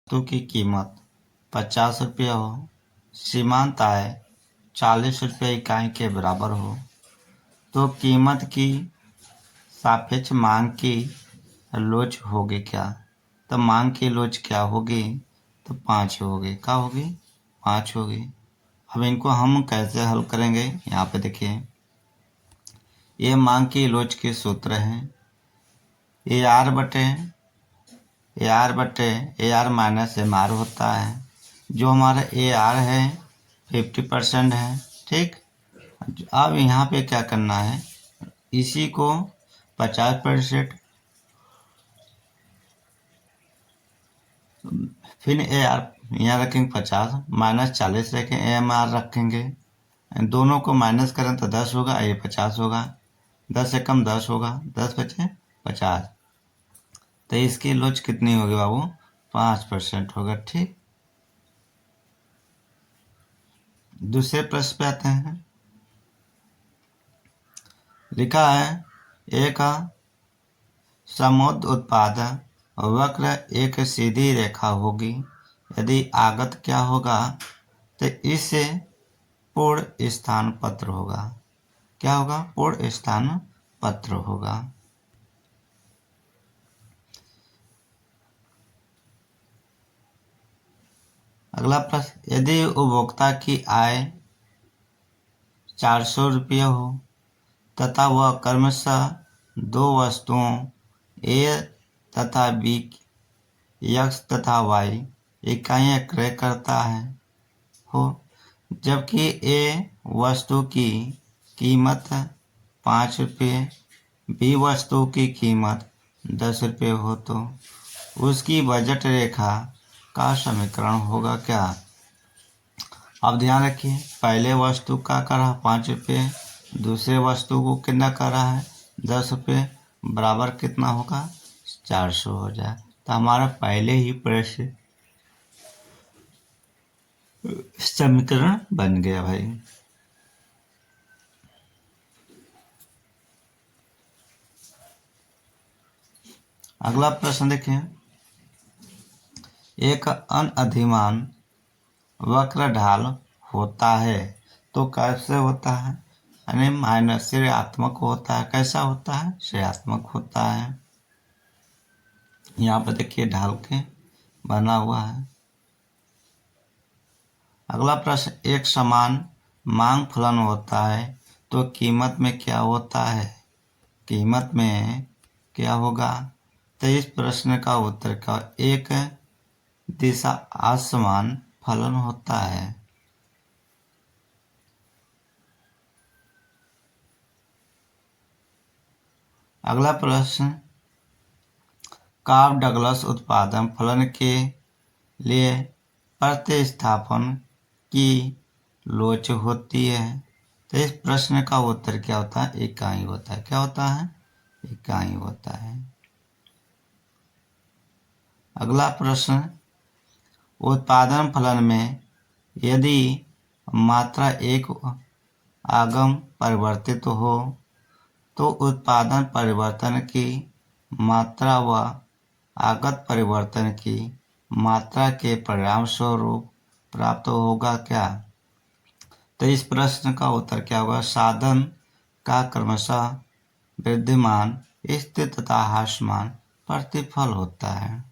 वस्तु की कीमत 50 रुपये हो, सीमांत आय 40 रुपये इकाई के बराबर हो, तो कीमत की सापेक्ष मांग की लोच होगी क्या? तो मांग की लोच क्या होगी? तो 5 होगी। क्या होगी? 5 होगी। अब इनको हम कैसे हल करेंगे? यहाँ पे देखिए, ये मांग की लोच के सूत्र हैं A R minus M R होता है। जो हमारा ए आर है 50% है, ठीक। अब यहाँ पे क्या करना है, इसी को 50%, फिर ए आर यहाँ रखेंगे 50 माइनस 40 रखें, एम आर रखेंगे, दोनों को माइनस करें तो 10 होगा, ये 50 होगा, 10 से कम 10 होगा, 10 बचे 50, तो इसकी लोच कितनी होगी बाबू? 5% होगा, ठीक। दूसरे प्रश्न पे आते हैं। लिखा है एक समुद्र उत्पाद वक्र एक सीधी रेखा होगी, यदि आगत क्या होगा? तो इससे पूर्ण स्थान पत्र होगा। क्या होगा? पूर्ण स्थान पत्र होगा। अगला प्रश्न, यदि उपभोक्ता की आय 400 रुपये हो तथा वह क्रमशः 2 वस्तुओं ए तथा बी एक्स तथा वाई इकाइयाँ क्रय करता है हो, जबकि ए वस्तु की कीमत 5 रुपये, बी वस्तु की कीमत 10 रुपये हो, तो उसकी बजट रेखा का समीकरण होगा क्या? अब ध्यान रखिए, पहले वस्तु का कर रहा 5 रुपये, दूसरे वस्तु को कितना कर रहा है 10 रुपये, बराबर कितना होगा? 400 हो जाए। तो हमारा पहले ही प्रश्न समीकरण बन गया भाई। अगला प्रश्न देखें, एक अनधिमान वक्र ढाल होता है, तो कैसे होता है? यानी माइनस ऋणात्मक होता है। कैसा होता है? ऋणात्मक होता है। यहाँ पर देखिए ढाल के बना हुआ है। अगला प्रश्न, एक समान मांग फलन होता है तो कीमत में क्या होता है? कीमत में क्या होगा? तो इस प्रश्न का उत्तर का एक दिशा असमान फलन होता है। अगला प्रश्न, कार्ब डगलस उत्पादन फलन के लिए प्रतिस्थापन की लोच होती है, तो इस प्रश्न का उत्तर क्या होता है? इकाई होता है। क्या होता है? इकाई होता है। अगला प्रश्न, उत्पादन फलन में यदि मात्रा एक आगम परिवर्तित हो तो उत्पादन परिवर्तन की मात्रा व आगत परिवर्तन की मात्रा के परिणाम स्वरूप प्राप्त होगा क्या? तो इस प्रश्न का उत्तर क्या होगा? साधन का क्रमशः वृद्धिमान स्थिर तथा ह्रासमान प्रतिफल होता है।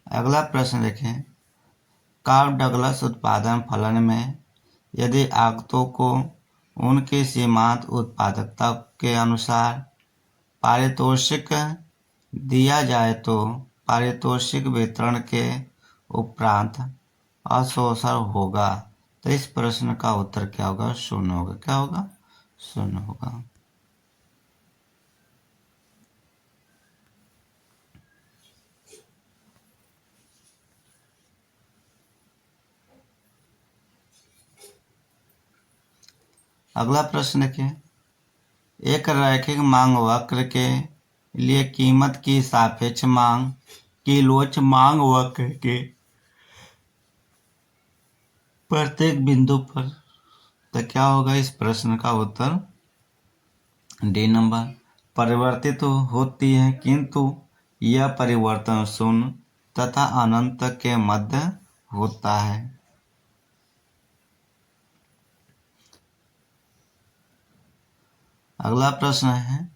अगला प्रश्न देखें, कार्ब डगलस उत्पादन फलन में यदि आगतों को उनके सीमांत उत्पादकता के अनुसार पारितोषिक दिया जाए तो पारितोषिक वितरण के उपरांत अशोषण होगा, तो इस प्रश्न का उत्तर क्या होगा? शून्य होगा। क्या होगा? शून्य होगा। अगला प्रश्न देखिए, एक रैखिक मांग वक्र के लिए कीमत की सापेक्ष मांग की लोच मांग वक्र के प्रत्येक बिंदु पर, तो क्या होगा? इस प्रश्न का उत्तर डी नंबर। परिवर्तित होती है किंतु यह परिवर्तन शून्य तथा अनंत के मध्य होता है। अगला प्रश्न है,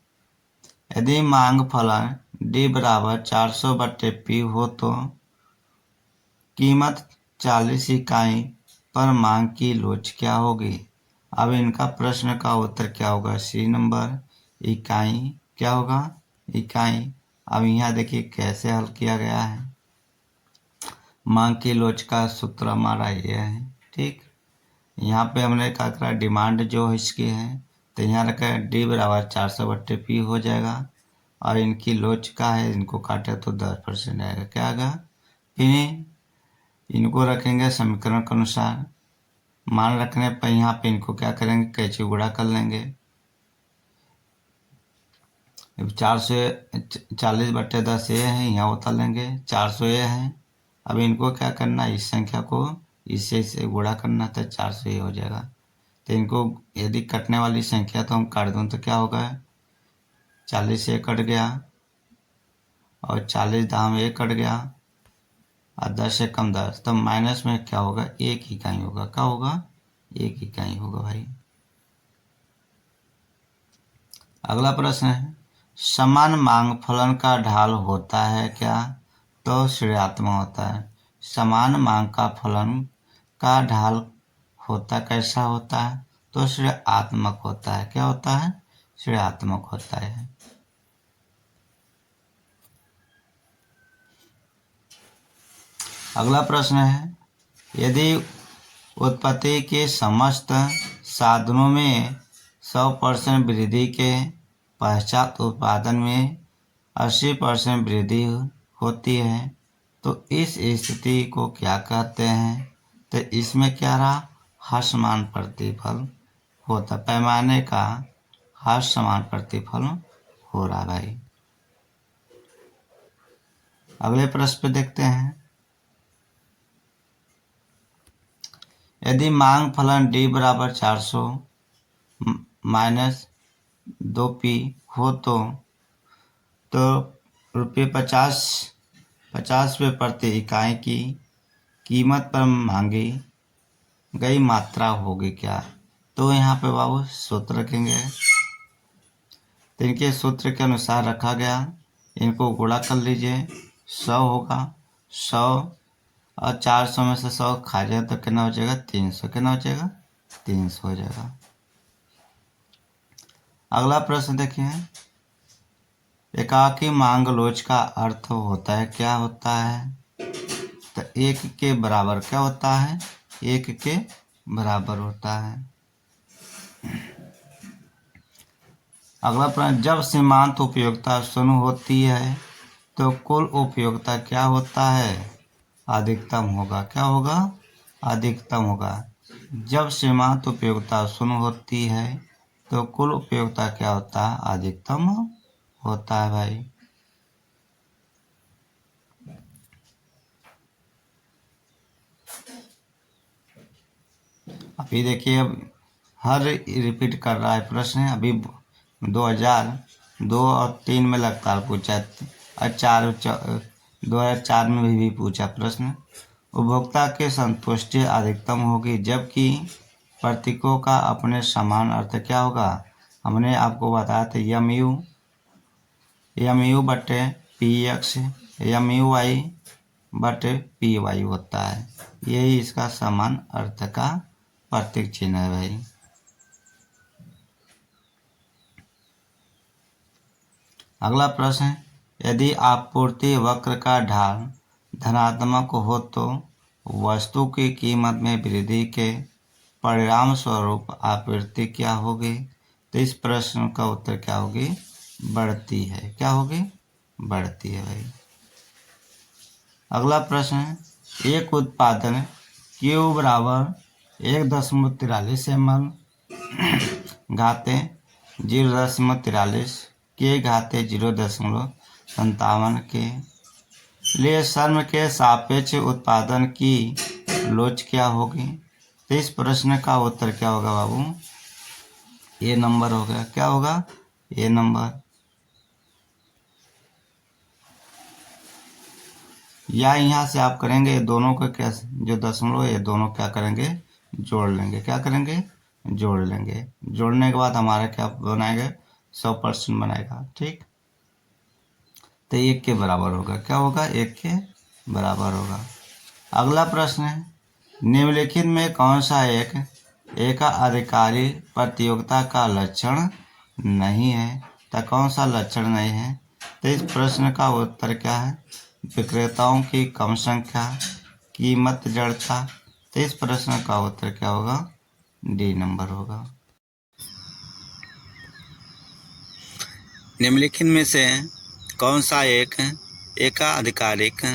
यदि मांग फलन D बराबर 400/P हो तो कीमत 40 इकाई पर मांग की लोच क्या होगी। अब इनका प्रश्न का उत्तर क्या होगा, सी नंबर, इकाई। क्या होगा, इकाई। अब यहाँ देखिए कैसे हल किया गया है। मांग की लोच का सूत्र हमारा ये है, ठीक। यहाँ पे हमने क्या करा, डिमांड जो इसकी है तो यहाँ रखा है D बराबर 400/P हो जाएगा, और इनकी लोच का है, इनको काटे तो 10% आएगा। क्या आएगा, फिर इनको रखेंगे समीकरण के अनुसार। मान रखने पर यहाँ पे इनको क्या करेंगे, कैंची गुणा कर लेंगे। 440/10 ये है, यहाँ उतार लेंगे। 400 ये है। अब इनको क्या करना, इस संख्या को इससे गुणा करना, तो 400 ये हो जाएगा। तो इनको यदि कटने वाली संख्या तो हम काट दूँ तो क्या होगा, 40 ये कट गया, और 40 दाम ये कट गया, और 10 से कम 10, तो माइनस में क्या होगा, 1 इकाई होगा। क्या होगा, 1 इकाई होगा भाई। अगला प्रश्न है, समान मांग फलन का ढाल होता है क्या, तो ऋणात्मक होता है। समान मांग का फलन का ढाल होता कैसा होता है, तो ऋणात्मक होता है। क्या होता है, ऋणात्मक होता है। अगला प्रश्न है, यदि उत्पत्ति के समस्त साधनों में 100% वृद्धि के पश्चात उत्पादन में 80% वृद्धि होती है तो इस स्थिति को क्या कहते हैं। तो इसमें क्या रहा, ह्रासमान प्रतिफल होता, पैमाने का ह्रासमान प्रतिफल हो रहा भाई। अगले प्रश्न पे देखते हैं, यदि मांग फलन D बराबर 400 माइनस 2P हो तो ₹50 प्रति इकाई की कीमत पर मांगी गई मात्रा होगी क्या। तो यहाँ पे बाबू सूत्र रखेंगे, तो इनके सूत्र के अनुसार रखा गया, इनको गुणा कर लीजिए। 100 होगा, 100 और 400 में से 100 खा जाए तो कितना हो जाएगा, 300। कितना हो जाएगा, 300 हो जाएगा। अगला प्रश्न देखिए, एकाकी मांग लोच का अर्थ होता है, क्या होता है, तो 1 के बराबर। क्या होता है, 1 के बराबर होता है। अगला प्रश्न, जब सीमांत उपयोगिता शून्य होती है तो कुल उपयोगिता क्या होता है, अधिकतम होगा। क्या होगा, अधिकतम होगा। जब सीमांत उपयोगिता शून्य होती है तो कुल उपयोगिता क्या होता है, अधिकतम होता है भाई। अभी देखिए, अब हर रिपीट कर रहा है प्रश्न। अभी 2002 और 3 में लगातार पूछा, और 2004 में भी पूछा प्रश्न। उपभोक्ता की संतुष्टि अधिकतम होगी जबकि प्रतीकों का अपने समान अर्थ क्या होगा। हमने आपको बताया था MU/PX MUI/PY होता है, यही इसका समान अर्थ का प्रतीक चिन्ह है भाई। अगला प्रश्न है, यदि आपूर्ति वक्र का ढाल धनात्मक हो तो वस्तु की कीमत में वृद्धि के परिणाम स्वरूप आपूर्ति क्या होगी। तो इस प्रश्न का उत्तर क्या होगी, बढ़ती है। क्या होगी, बढ़ती है भाई। अगला प्रश्न है, एक उत्पादन Q बराबर 1.43 ml घाते 0.43 के घाते 0.57 के लिए श्रम के सापेक्ष उत्पादन की लोच क्या होगी। तो इस प्रश्न का उत्तर क्या होगा बाबू, ये नंबर होगा। क्या होगा, ये नंबर। या यहाँ से आप करेंगे दोनों का क्या, जो दशमलव ये दोनों क्या करेंगे, जोड़ लेंगे। क्या करेंगे, जोड़ लेंगे। जोड़ने के बाद हमारा क्या बनाएगा, 100% बनाएगा। ठीक, तो 1 के बराबर होगा। क्या होगा, 1 के बराबर होगा। अगला प्रश्न है, निम्नलिखित में कौन सा एक एकाधिकारी प्रतियोगिता का लक्षण नहीं है। तो कौन सा लक्षण नहीं है, तो इस प्रश्न का उत्तर क्या है, विक्रेताओं की कम संख्या, कीमत जड़ता। तो इस प्रश्न का उत्तर क्या होगा, डी नंबर होगा। निम्नलिखित में से कौन सा एक एकाधिकारिक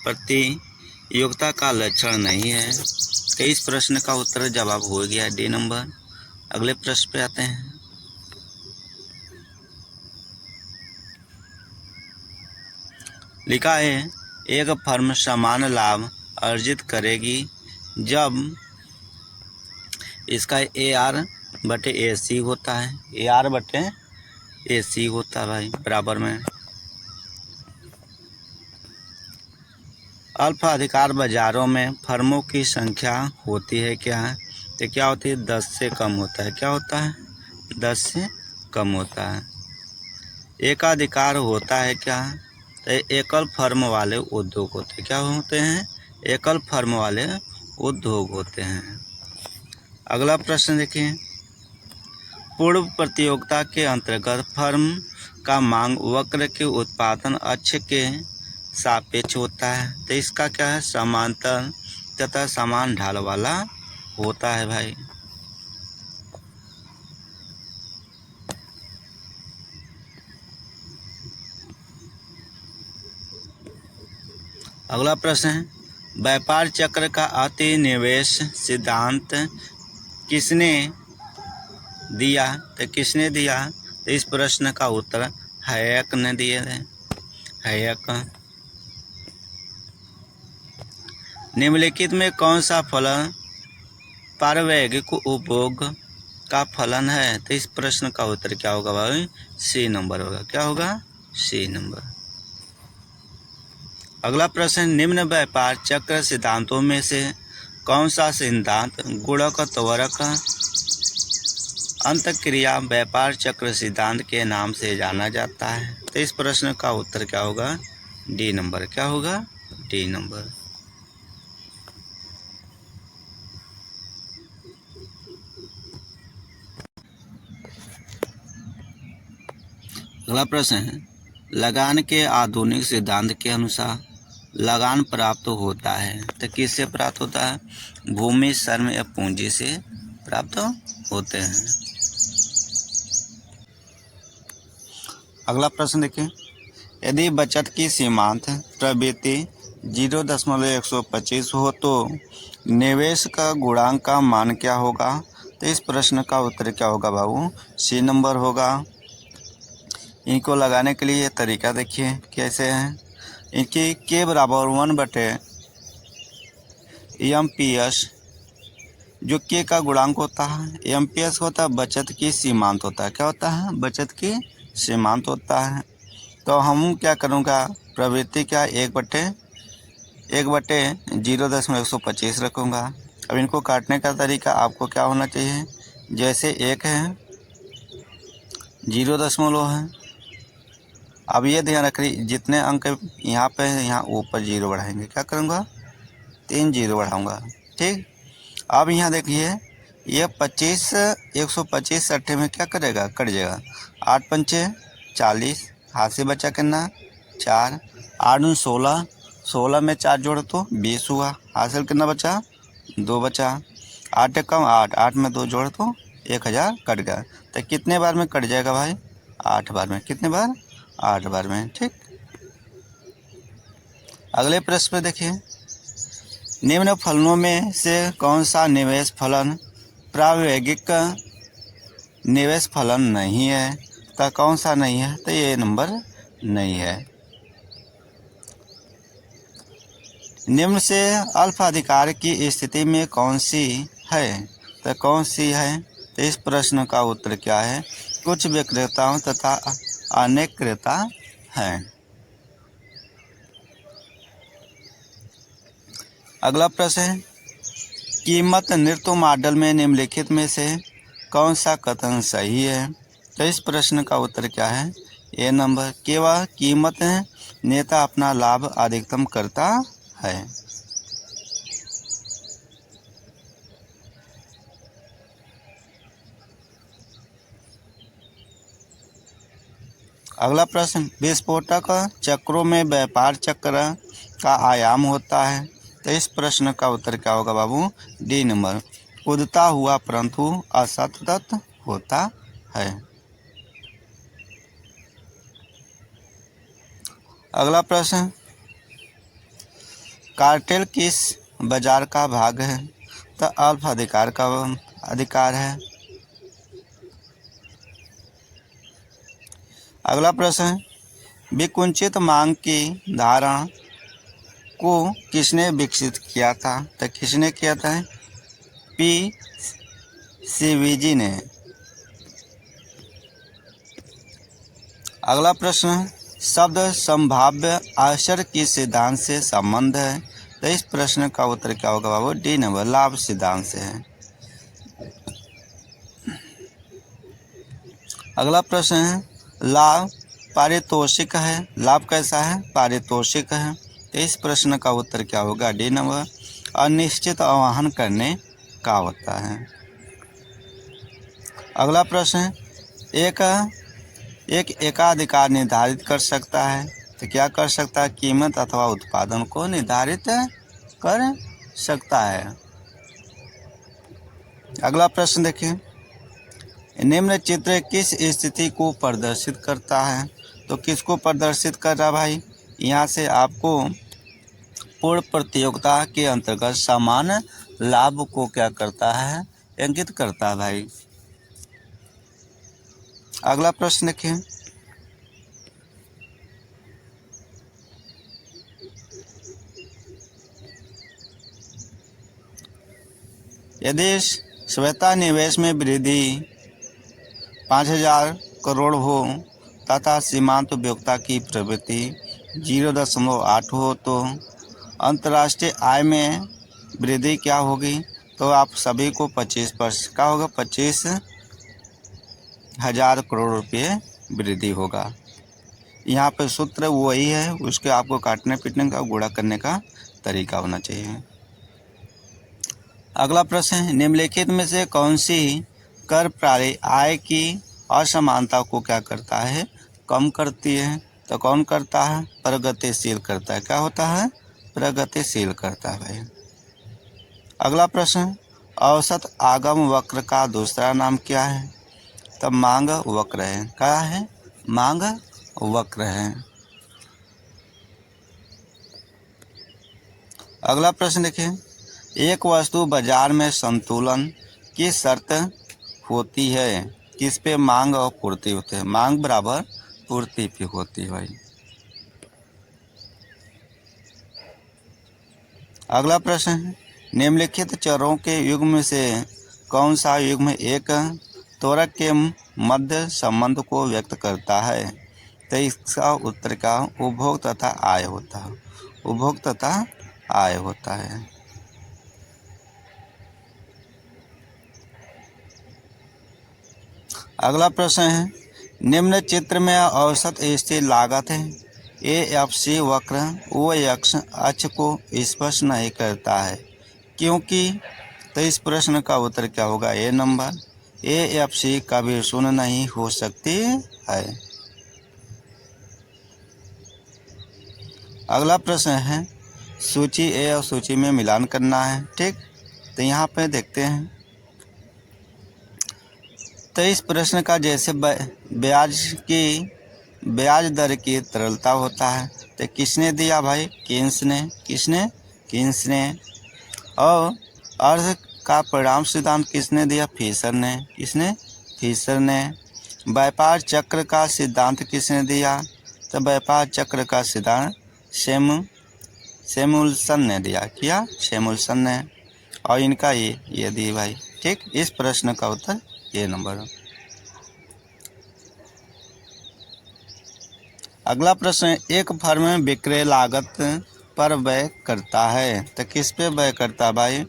प्रतियोगिता का लक्षण नहीं है। तो इस प्रश्न का उत्तर जवाब हो गया डी नंबर। अगले प्रश्न पे आते हैं। लिखा है, एक फर्म समान लाभ अर्जित करेगी जब इसका AR/AC होता है। AR/AC होता है भाई, बराबर में अल्फा अधिकार बाजारों में फर्मों की संख्या होती है क्या, तो क्या होती है, 10 से कम होता है। क्या होता है, 10 से कम होता है। एकाधिकार होता है क्या, तो एकल फर्म वाले उद्योग होते हैं। क्या होते हैं, एकल फर्म वाले उद्योग होते हैं। अगला प्रश्न देखिए, पूर्व प्रतियोगिता के अंतर्गत फर्म का मांग वक्र के उत्पादन अक्ष के सापेक्ष होता है। तो इसका क्या है, समांतर तथा समान ढाल वाला होता है भाई। अगला प्रश्न है, व्यापार चक्र का अति निवेश सिद्धांत किसने दिया। तो किसने दिया, तो इस प्रश्न का उत्तर हैयक ने दिए थे। हैयक। निम्नलिखित में कौन सा फलन प्रायोगिक उपभोग का फलन है। तो इस प्रश्न का उत्तर क्या होगा भाई, सी नंबर होगा। क्या होगा, सी नंबर। अगला प्रश्न, निम्न व्यापार चक्र सिद्धांतों में से कौन सा सिद्धांत गुणक त्वरक अंतक्रिया व्यापार चक्र सिद्धांत के नाम से जाना जाता है। तो इस प्रश्न का उत्तर क्या होगा, डी नंबर। क्या होगा, डी नंबर। अगला प्रश्न है, लगान के आधुनिक सिद्धांत के अनुसार लगान प्राप्त होता है। तो किससे प्राप्त होता है, भूमि, श्रम या पूंजी से प्राप्त होते हैं। अगला प्रश्न देखिए, यदि बचत की सीमांत प्रवृत्ति 0.125 हो तो निवेश का गुणांक का मान क्या होगा। तो इस प्रश्न का उत्तर क्या होगा बाबू, सी नंबर होगा। इनको लगाने के लिए तरीका देखिए कैसे है। इनकी के बराबर 1/MPS, जो के का गुणांक होता है, MPS होता है बचत की सीमांत होता है। क्या होता है, बचत की सीमांत होता है। तो हम क्या करूँगा, प्रवृत्ति क्या 1/0.125 रखूँगा। अब इनको काटने का तरीका आपको क्या होना चाहिए, जैसे 1 है, 0 है। अब ये ध्यान रखिए, जितने अंक यहाँ पे है यहाँ ऊपर 0 बढ़ाएंगे। क्या करूँगा, 3 0 बढ़ाऊँगा। ठीक, अब यहाँ देखिए, ये 125 सट्ठे में क्या करेगा, कट जाएगा। 8 पंचे 40, हाथ से बचा कितना 4, 8 दूनी 16, 16 में 4 जोड़ तो 20 हुआ। हासिल कितना बचा, 2 बचा। 8 कम 8, 8 में 2 जोड़ तो 1000 कट गया। तो कितने बार में कट जाएगा भाई, 8 बार में। कितने बार, 8 बार में। ठीक, अगले प्रश्न पे देखिए, निम्न फलनों में से कौन सा निवेश फलन प्रायोगिक निवेश फलन नहीं है। तो कौन सा नहीं है, तो ये नंबर नहीं है। निम्न से अल्फा अधिकार की स्थिति में कौन सी है। तो कौन सी है, तो इस प्रश्न का उत्तर क्या है, कुछ विक्रेताओं तथा अनेक क्रेता हैं। अगला प्रश्न है, कीमत नृत्य मॉडल में निम्नलिखित में से कौन सा कथन सही है? तो इस प्रश्न का उत्तर क्या है? ए नंबर, केवल कीमत नेता अपना लाभ अधिकतम करता है। अगला प्रश्न, विस्फोटक चक्रों में व्यापार चक्र का आयाम होता है। तो इस प्रश्न का उत्तर क्या होगा बाबू? डी नंबर, कूदता हुआ परंतु असतत होता है। अगला प्रश्न, कार्टेल किस बाजार का भाग है? तो अल्प अधिकार का अधिकार है। अगला प्रश्न, विकुंचित मांग की धारणा को किसने विकसित किया था? तो किसने किया था? पी सीवीजी ने। अगला प्रश्न, शब्द संभाव्य आश्चर्य किस सिद्धांत से संबंध है? तो इस प्रश्न का उत्तर क्या होगा बाबू? डी नंबर, लाभ सिद्धांत से है। अगला प्रश्न है, लाभ पारितोषिक है। लाभ कैसा है? पारितोषिक है। तो इस प्रश्न का उत्तर क्या होगा? डी नंबर, अनिश्चित आह्वान करने का होता है। अगला प्रश्न, एक एकाधिकार निर्धारित कर सकता है। तो क्या कर सकता है? कीमत अथवा उत्पादन को निर्धारित कर सकता है। अगला प्रश्न देखिए, निम्न चित्र किस स्थिति को प्रदर्शित करता है? तो किसको प्रदर्शित कर रहा भाई? यहाँ से आपको पूर्ण प्रतियोगिता के अंतर्गत समान लाभ को क्या करता है? इंगित करता है भाई। अगला प्रश्न देखिए, यदि स्वेता निवेश में वृद्धि 5,000 करोड़ हो तथा सीमांत उपभोक्ता की प्रवृत्ति 0.8 हो तो अंतर्राष्ट्रीय आय में वृद्धि क्या होगी? तो आप सभी को 25% का होगा, 25,000 करोड़ रुपये वृद्धि होगा। यहाँ पे सूत्र वही है, उसके आपको काटने पीटने का गुणा करने का तरीका होना चाहिए। अगला प्रश्न है, निम्नलिखित में से कौन सी कर प्रणाली आय की असमानता को क्या करता है? कम करती है। तो कौन करता है? प्रगतिशील करता है। क्या होता है? प्रगतिशील करता है भाई। अगला प्रश्न, औसत आगम वक्र का दूसरा नाम क्या है? तो मांग वक्र है। क्या है? मांग वक्र है। अगला प्रश्न देखिए, एक वस्तु बाजार में संतुलन की शर्त होती है, किस पे? मांग और पूर्ति होते हैं। मांग बराबर पूर्ति पे होती है भाई। अगला प्रश्न है, निम्नलिखित चरों के युग्म से कौन सा युग्म एक त्वरक के मध्य संबंध को व्यक्त करता है? तो इसका उत्तर क्या? उपभोग तथा आय होता है। उपभोग तथा आय होता है। अगला प्रश्न है, निम्न चित्र में औसत स्थिर लागत है AFC वक्र ओ एक्स अक्ष को स्पर्श नहीं करता है, क्योंकि? तो इस प्रश्न का उत्तर क्या होगा? ए नंबर, AFC कभी शून्य नहीं हो सकती है। अगला प्रश्न है, सूची ए और सूची में मिलान करना है। ठीक, तो यहाँ पे देखते हैं। तो इस प्रश्न का जैसे ब्याज दर की तरलता होता है, तो किसने दिया भाई? कीन्स ने। किसने? कीन्स ने। और अर्थ का परिणाम सिद्धांत किसने दिया? फिशर ने। किसने? फिशर ने। व्यापार चक्र का सिद्धांत किसने दिया? तो व्यापार चक्र का सिद्धांत सैमुअल्सन ने दिया। क्या? सैमुअल्सन ने। और इनका ये दी भाई। ठीक, इस प्रश्न का उत्तर ये नंबर। अगला प्रश्न, एक फर्म में विक्रय लागत पर व्यय करता है। तो किस पे व्यय करता है भाई?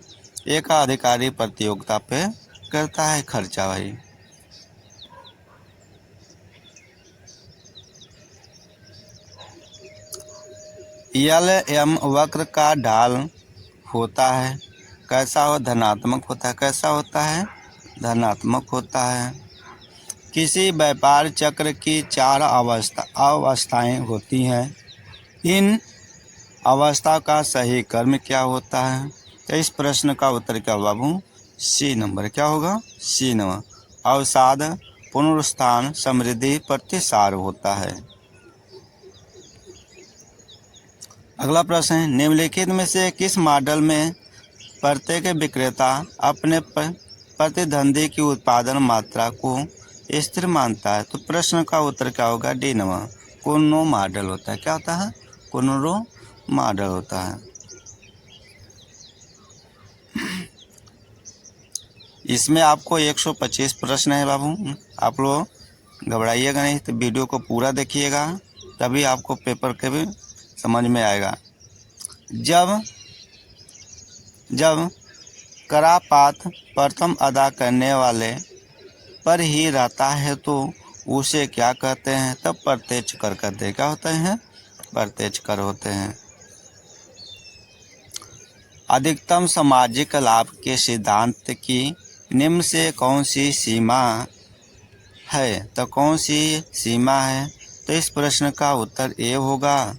एक अधिकारी प्रतियोगिता पे करता है खर्चा भाई। यल एम वक्र का ढाल होता है कैसा हो? धनात्मक होता है। कैसा होता है? धनात्मक होता है। किसी व्यापार चक्र की 4 अवस्थाएं होती हैं। इन अवस्था का सही कर्म क्या होता है? तो इस प्रश्न का उत्तर क्या होगा बाबू? सी नंबर। क्या होगा? C number. अवसाद, पुनरुत्थान, समृद्धि, प्रतिसार होता है। अगला प्रश्न है, निम्नलिखित में से किस मॉडल में प्रत्येक विक्रेता अपने प्रतिद्वंदी की उत्पादन मात्रा को स्थिर मानता है? तो प्रश्न का उत्तर क्या होगा? D number. कोनो मॉडल होता है। क्या होता है? कोनो मॉडल होता है। इसमें आपको 125 प्रश्न है बाबू। आप लोग घबराइएगा नहीं, तो वीडियो को पूरा देखिएगा, तभी आपको पेपर के भी समझ में आएगा। जब करापात प्रथम अदा करने वाले पर ही रहता है तो उसे क्या कहते हैं? तब प्रत्यक्ष कर कहते हैं। क्या होते हैं? प्रत्यक्ष कर होते हैं। अधिकतम सामाजिक लाभ के सिद्धांत की निम्न से कौन सी सीमा है? तो कौन सी सीमा है? तो इस प्रश्न का उत्तर ए होगा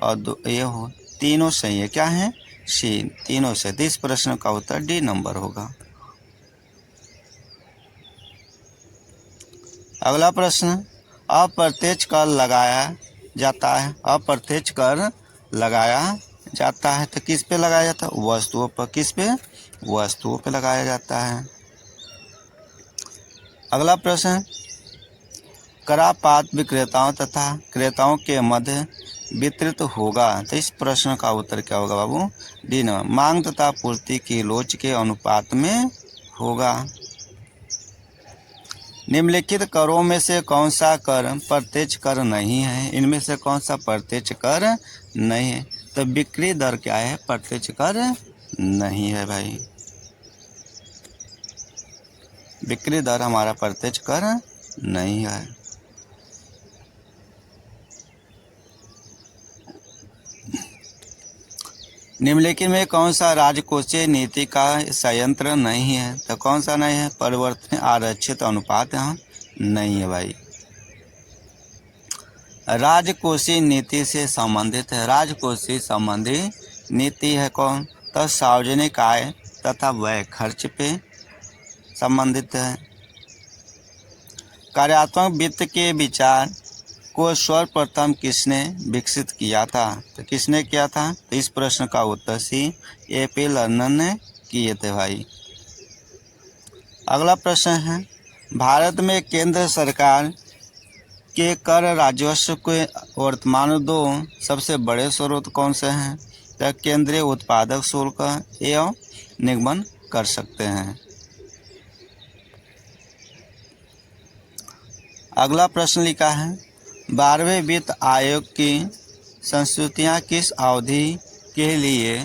और ए हो। तीनों सही है। क्या है? सी, तीनों से। तो इस प्रश्न का उत्तर डी नंबर होगा। अगला प्रश्न, अप्रत्यक्ष कर लगाया जाता है। अप्रत्यक्ष कर लगाया जाता है तो किस पे लगाया जाता है? वस्तुओं पर। किस पे? वस्तुओं पे लगाया जाता है। अगला प्रश्न, करापात विक्रेताओं तथा क्रेताओं के मध्य वितरित होगा। तो इस प्रश्न का उत्तर क्या होगा बाबू? D number. मांग तथा पूर्ति की लोच के अनुपात में होगा। निम्नलिखित करों में से कौन सा कर प्रत्यक्ष कर नहीं है? इनमें से कौन सा प्रत्यक्ष कर नहीं है? तो बिक्री दर क्या है? प्रत्यक्ष कर नहीं है भाई। बिक्री दर हमारा प्रत्यक्ष कर नहीं है। निम्नलिखित में कौन सा राजकोषीय नीति का संयंत्र नहीं है? तो कौन सा नहीं है? परिवर्तन आरक्षित अनुपात यहाँ नहीं है भाई। राजकोषीय नीति से संबंधित है। राजकोषीय संबंधी नीति है कौन? तो सार्वजनिक आय तथा व्यय खर्च पे संबंधित है। कार्यात्मक वित्त के विचार को सर्वप्रथम किसने विकसित किया था? तो किसने किया था? तो इस प्रश्न का उत्तर सी, ए.पी. लर्नर ने किए थे भाई। अगला प्रश्न है, भारत में केंद्र सरकार के कर राजस्व के वर्तमान 2 सबसे बड़े स्रोत कौन से हैं? तो केंद्रीय उत्पादक शुल्क एवं निगमन कर सकते हैं। अगला प्रश्न लिखा है, 12वें वित्त आयोग की संस्तुतियाँ किस अवधि के लिए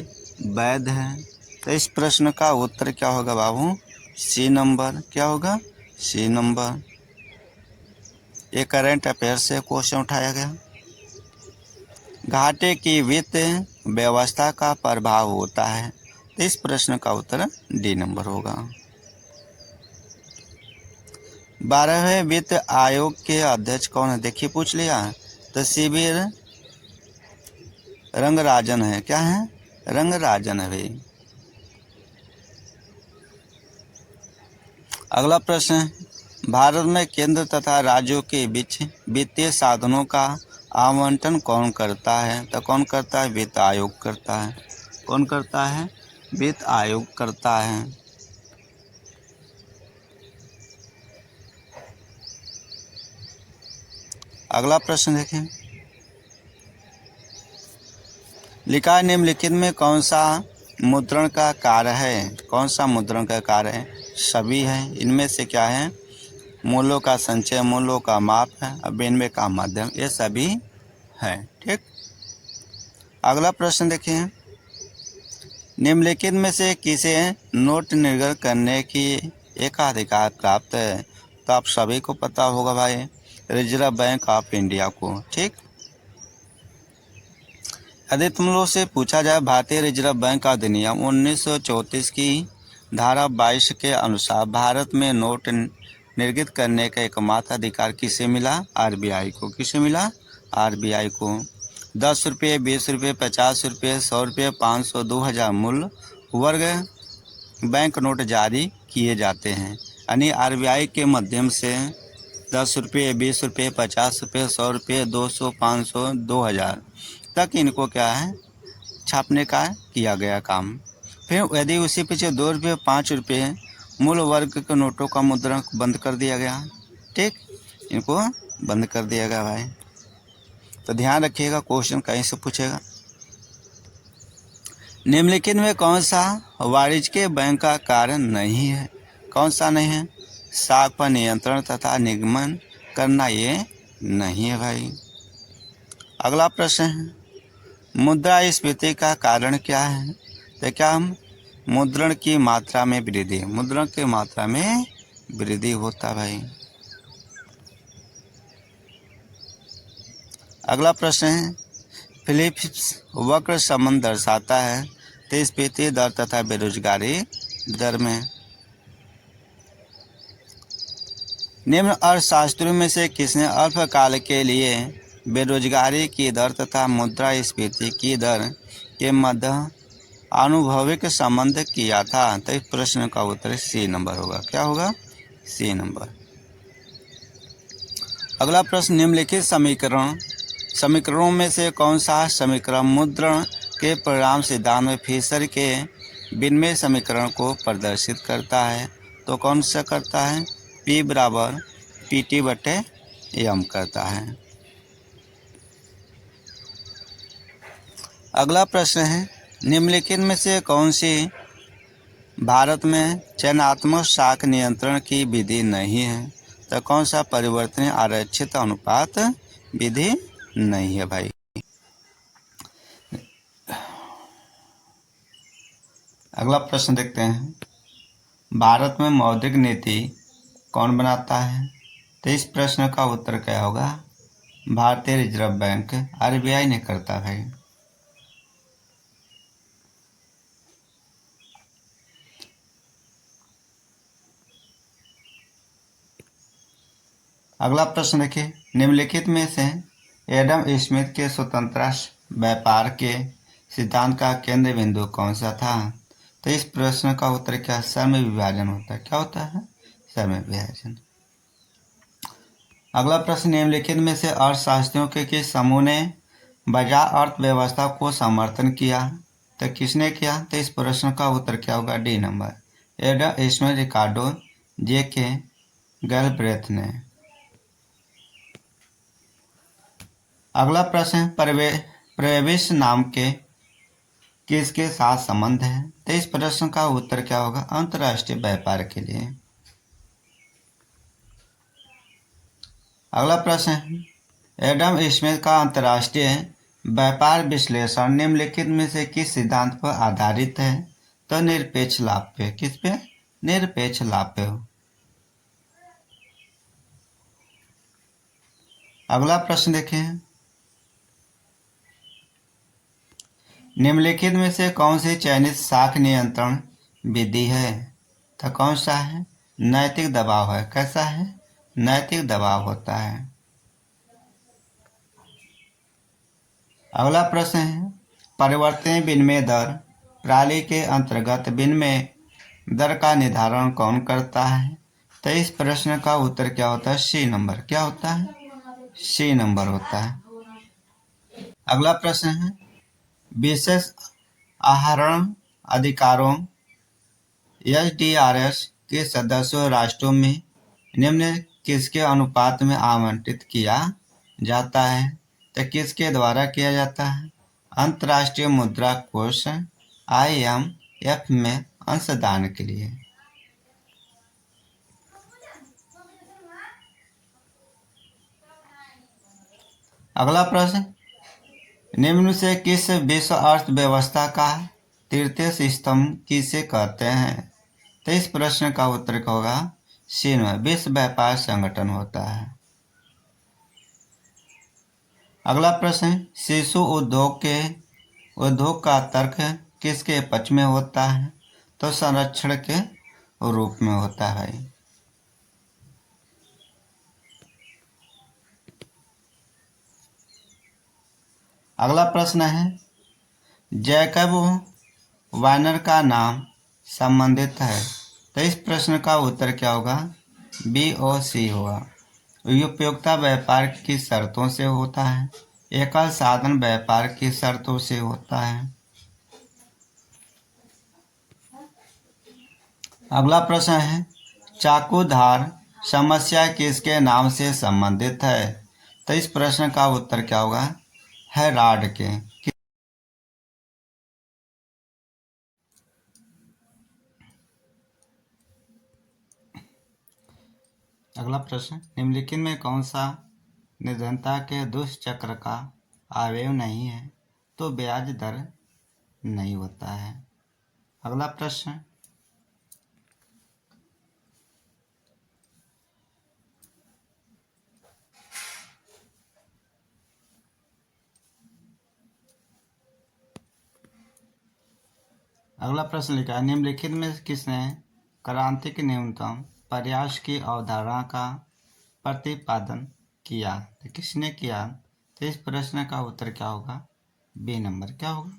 वैध हैं? तो इस प्रश्न का उत्तर क्या होगा बाबू? सी नंबर। क्या होगा? C number. ये करंट अफेयर से क्वेश्चन उठाया गया। घाटे की वित्त व्यवस्था का प्रभाव होता है। तो इस प्रश्न का उत्तर डी नंबर होगा। 12वें वित्त आयोग के अध्यक्ष कौन है? देखिए पूछ लिया। तो सीवी रंगराजन है। क्या है? रंगराजन है भाई। अगला प्रश्न है, भारत में केंद्र तथा राज्यों के बीच वित्तीय साधनों का आवंटन कौन करता है? तो कौन करता है? वित्त आयोग करता है। कौन करता है? वित्त आयोग करता है। अगला प्रश्न देखें, लिखा है निम्नलिखित में कौन सा मुद्रण का कार्य है? कौन सा मुद्रण का कार्य है? सभी है। इनमें से क्या है? मूल्यों का संचय, मूल्यों का माप है, विनिमय का माध्यम, ये सभी है। ठीक। अगला प्रश्न देखिए, निम्नलिखित में से किसे नोट निर्गत करने की एकाधिकार प्राप्त है? तो आप सभी को पता होगा भाई, रिजर्व बैंक ऑफ इंडिया को। ठीक, यदि तुम लोग से पूछा जाए भारतीय रिजर्व बैंक अधिनियम 1934 की धारा 22 के अनुसार भारत में नोट निर्गत करने का एकमात्र अधिकार किसे मिला? आरबीआई को। किसे मिला? आरबीआई को। 10 रुपये, 20 रुपये, 50 रुपये, 100 रुपये, 500, 2000 मूल्य वर्ग बैंक नोट जारी किए जाते हैं। यानी आरबीआई के माध्यम से 10 रुपये, 20 रुपये, 50 रुपये, 100 रुपये, 200, 500, 2000 तक इनको क्या है, छापने का किया गया काम। फिर यदि उसी पीछे 2 रुपये, 5 रुपये मूल वर्ग के नोटों का मुद्रण बंद कर दिया गया। ठीक, इनको बंद कर दिया गया भाई। तो ध्यान रखिएगा, क्वेश्चन कहीं से पूछेगा। निम्नलिखित में कौन सा वाणिज्यिक बैंक का कार्य नहीं है? कौन सा नहीं है? साख पर नियंत्रण तथा निगमन करना ये नहीं है भाई। अगला प्रश्न है, मुद्रास्फीति का कारण क्या है? तो क्या हम मुद्रण की मात्रा में वृद्धि, मुद्रण की मात्रा में वृद्धि होता भाई। अगला प्रश्न है, फिलिप्स वक्र संबंध दर्शाता है मुद्रास्फीति दर तथा बेरोजगारी दर में। निम्न अर्थशास्त्रियों में से किसने अल्पकाल के लिए बेरोजगारी की दर तथा मुद्रास्फीति की दर के मध्य आनुभविक संबंध किया था? तो इस प्रश्न का उत्तर सी नंबर होगा। क्या होगा? C number. अगला प्रश्न, निम्नलिखित समीकरणों में से कौन सा समीकरण मुद्रण के परिणाम सिद्धांत में फिशर के विनिमय समीकरण को प्रदर्शित करता है? तो कौन सा करता है? P बराबर PT बटे M करता है। अगला प्रश्न है, निम्नलिखित में से कौन सी भारत में चयनात्मक साख नियंत्रण की विधि नहीं है? तो कौन सा परिवर्तनीय आरक्षित अनुपात विधि नहीं है भाई। अगला प्रश्न देखते हैं, भारत में मौद्रिक नीति कौन बनाता है? तो इस प्रश्न का उत्तर क्या होगा? भारतीय रिजर्व बैंक आरबीआई ने करता है। अगला प्रश्न देखिए, निम्नलिखित में से एडम स्मिथ के स्वतंत्र व्यापार के सिद्धांत का केंद्र बिंदु कौन सा था? तो इस प्रश्न का उत्तर क्या? श्रम विभाजन होता है। क्या होता है? श्रम विभाजन। अगला प्रश्न, निम्नलिखित में से अर्थशास्त्रियों के किस समूह ने बाजार अर्थव्यवस्था को समर्थन किया? तो किसने किया? तो इस प्रश्न का उत्तर क्या होगा? डी नंबर, एडम स्मिथ, रिकार्डो, J.K. गैलब्रेथ ने। अगला प्रश्न, प्रवेश नाम के किसके साथ संबंध है? तो इस प्रश्न का उत्तर क्या होगा? अंतर्राष्ट्रीय व्यापार के लिए। अगला प्रश्न है, एडम स्मिथ का अंतर्राष्ट्रीय व्यापार विश्लेषण निम्नलिखित में से किस सिद्धांत पर आधारित है? तो निरपेक्ष लाभ पे। किस पे? निरपेक्ष लाभ पे। अगला प्रश्न देखें, निम्नलिखित में से कौन सी चयनित साख नियंत्रण विधि है? तो कौन सा है? नैतिक दबाव है। कैसा है? नैतिक दबाव होता है। अगला प्रश्न है, परिवर्तनीय विनिमय दर प्रणाली के अंतर्गत विनिमय दर का निर्धारण कौन करता है? तो इस प्रश्न का उत्तर क्या होता है? C number. क्या होता है? सी नंबर होता है। अगला प्रश्न है, विशेष आहरण अधिकारों SDRS के सदस्यों राष्ट्रों में निम्न किसके अनुपात में आवंटित किया जाता है? तो किसके द्वारा किया जाता है? अंतर्राष्ट्रीय मुद्रा कोष IMF में अंशदान के लिए। अगला प्रश्न, निम्न से किस विश्व अर्थव्यवस्था का तृतीय स्तंभ किसे कहते हैं? तो इस प्रश्न का उत्तर क्या होगा? सी में विश्व व्यापार संगठन होता है। अगला प्रश्न है, शिशु उद्योग का तर्क किसके पक्ष में होता है? तो संरक्षण के रूप में होता है। अगला प्रश्न है, जैकब वाइनर का नाम संबंधित है। तो इस प्रश्न का उत्तर क्या होगा? बी और सी होगा। उपयोगिता व्यापार की शर्तों से होता है, एकल साधन व्यापार की शर्तों से होता है। अगला प्रश्न है, चाकूधार समस्या किसके नाम से संबंधित है? तो इस प्रश्न का उत्तर क्या होगा? हेराल्ड के। अगला प्रश्न, निम्नलिखित में कौन सा निर्धनता के दुष्चक्र का अवयव नहीं है? तो ब्याज दर नहीं होता है। अगला प्रश्न, लिखा है, निम्नलिखित में किसने क्रांतिक न्यूनतम प्रयास की अवधारणा का प्रतिपादन किया? तो किसने किया? तो इस प्रश्न का उत्तर क्या होगा? B number. क्या होगा?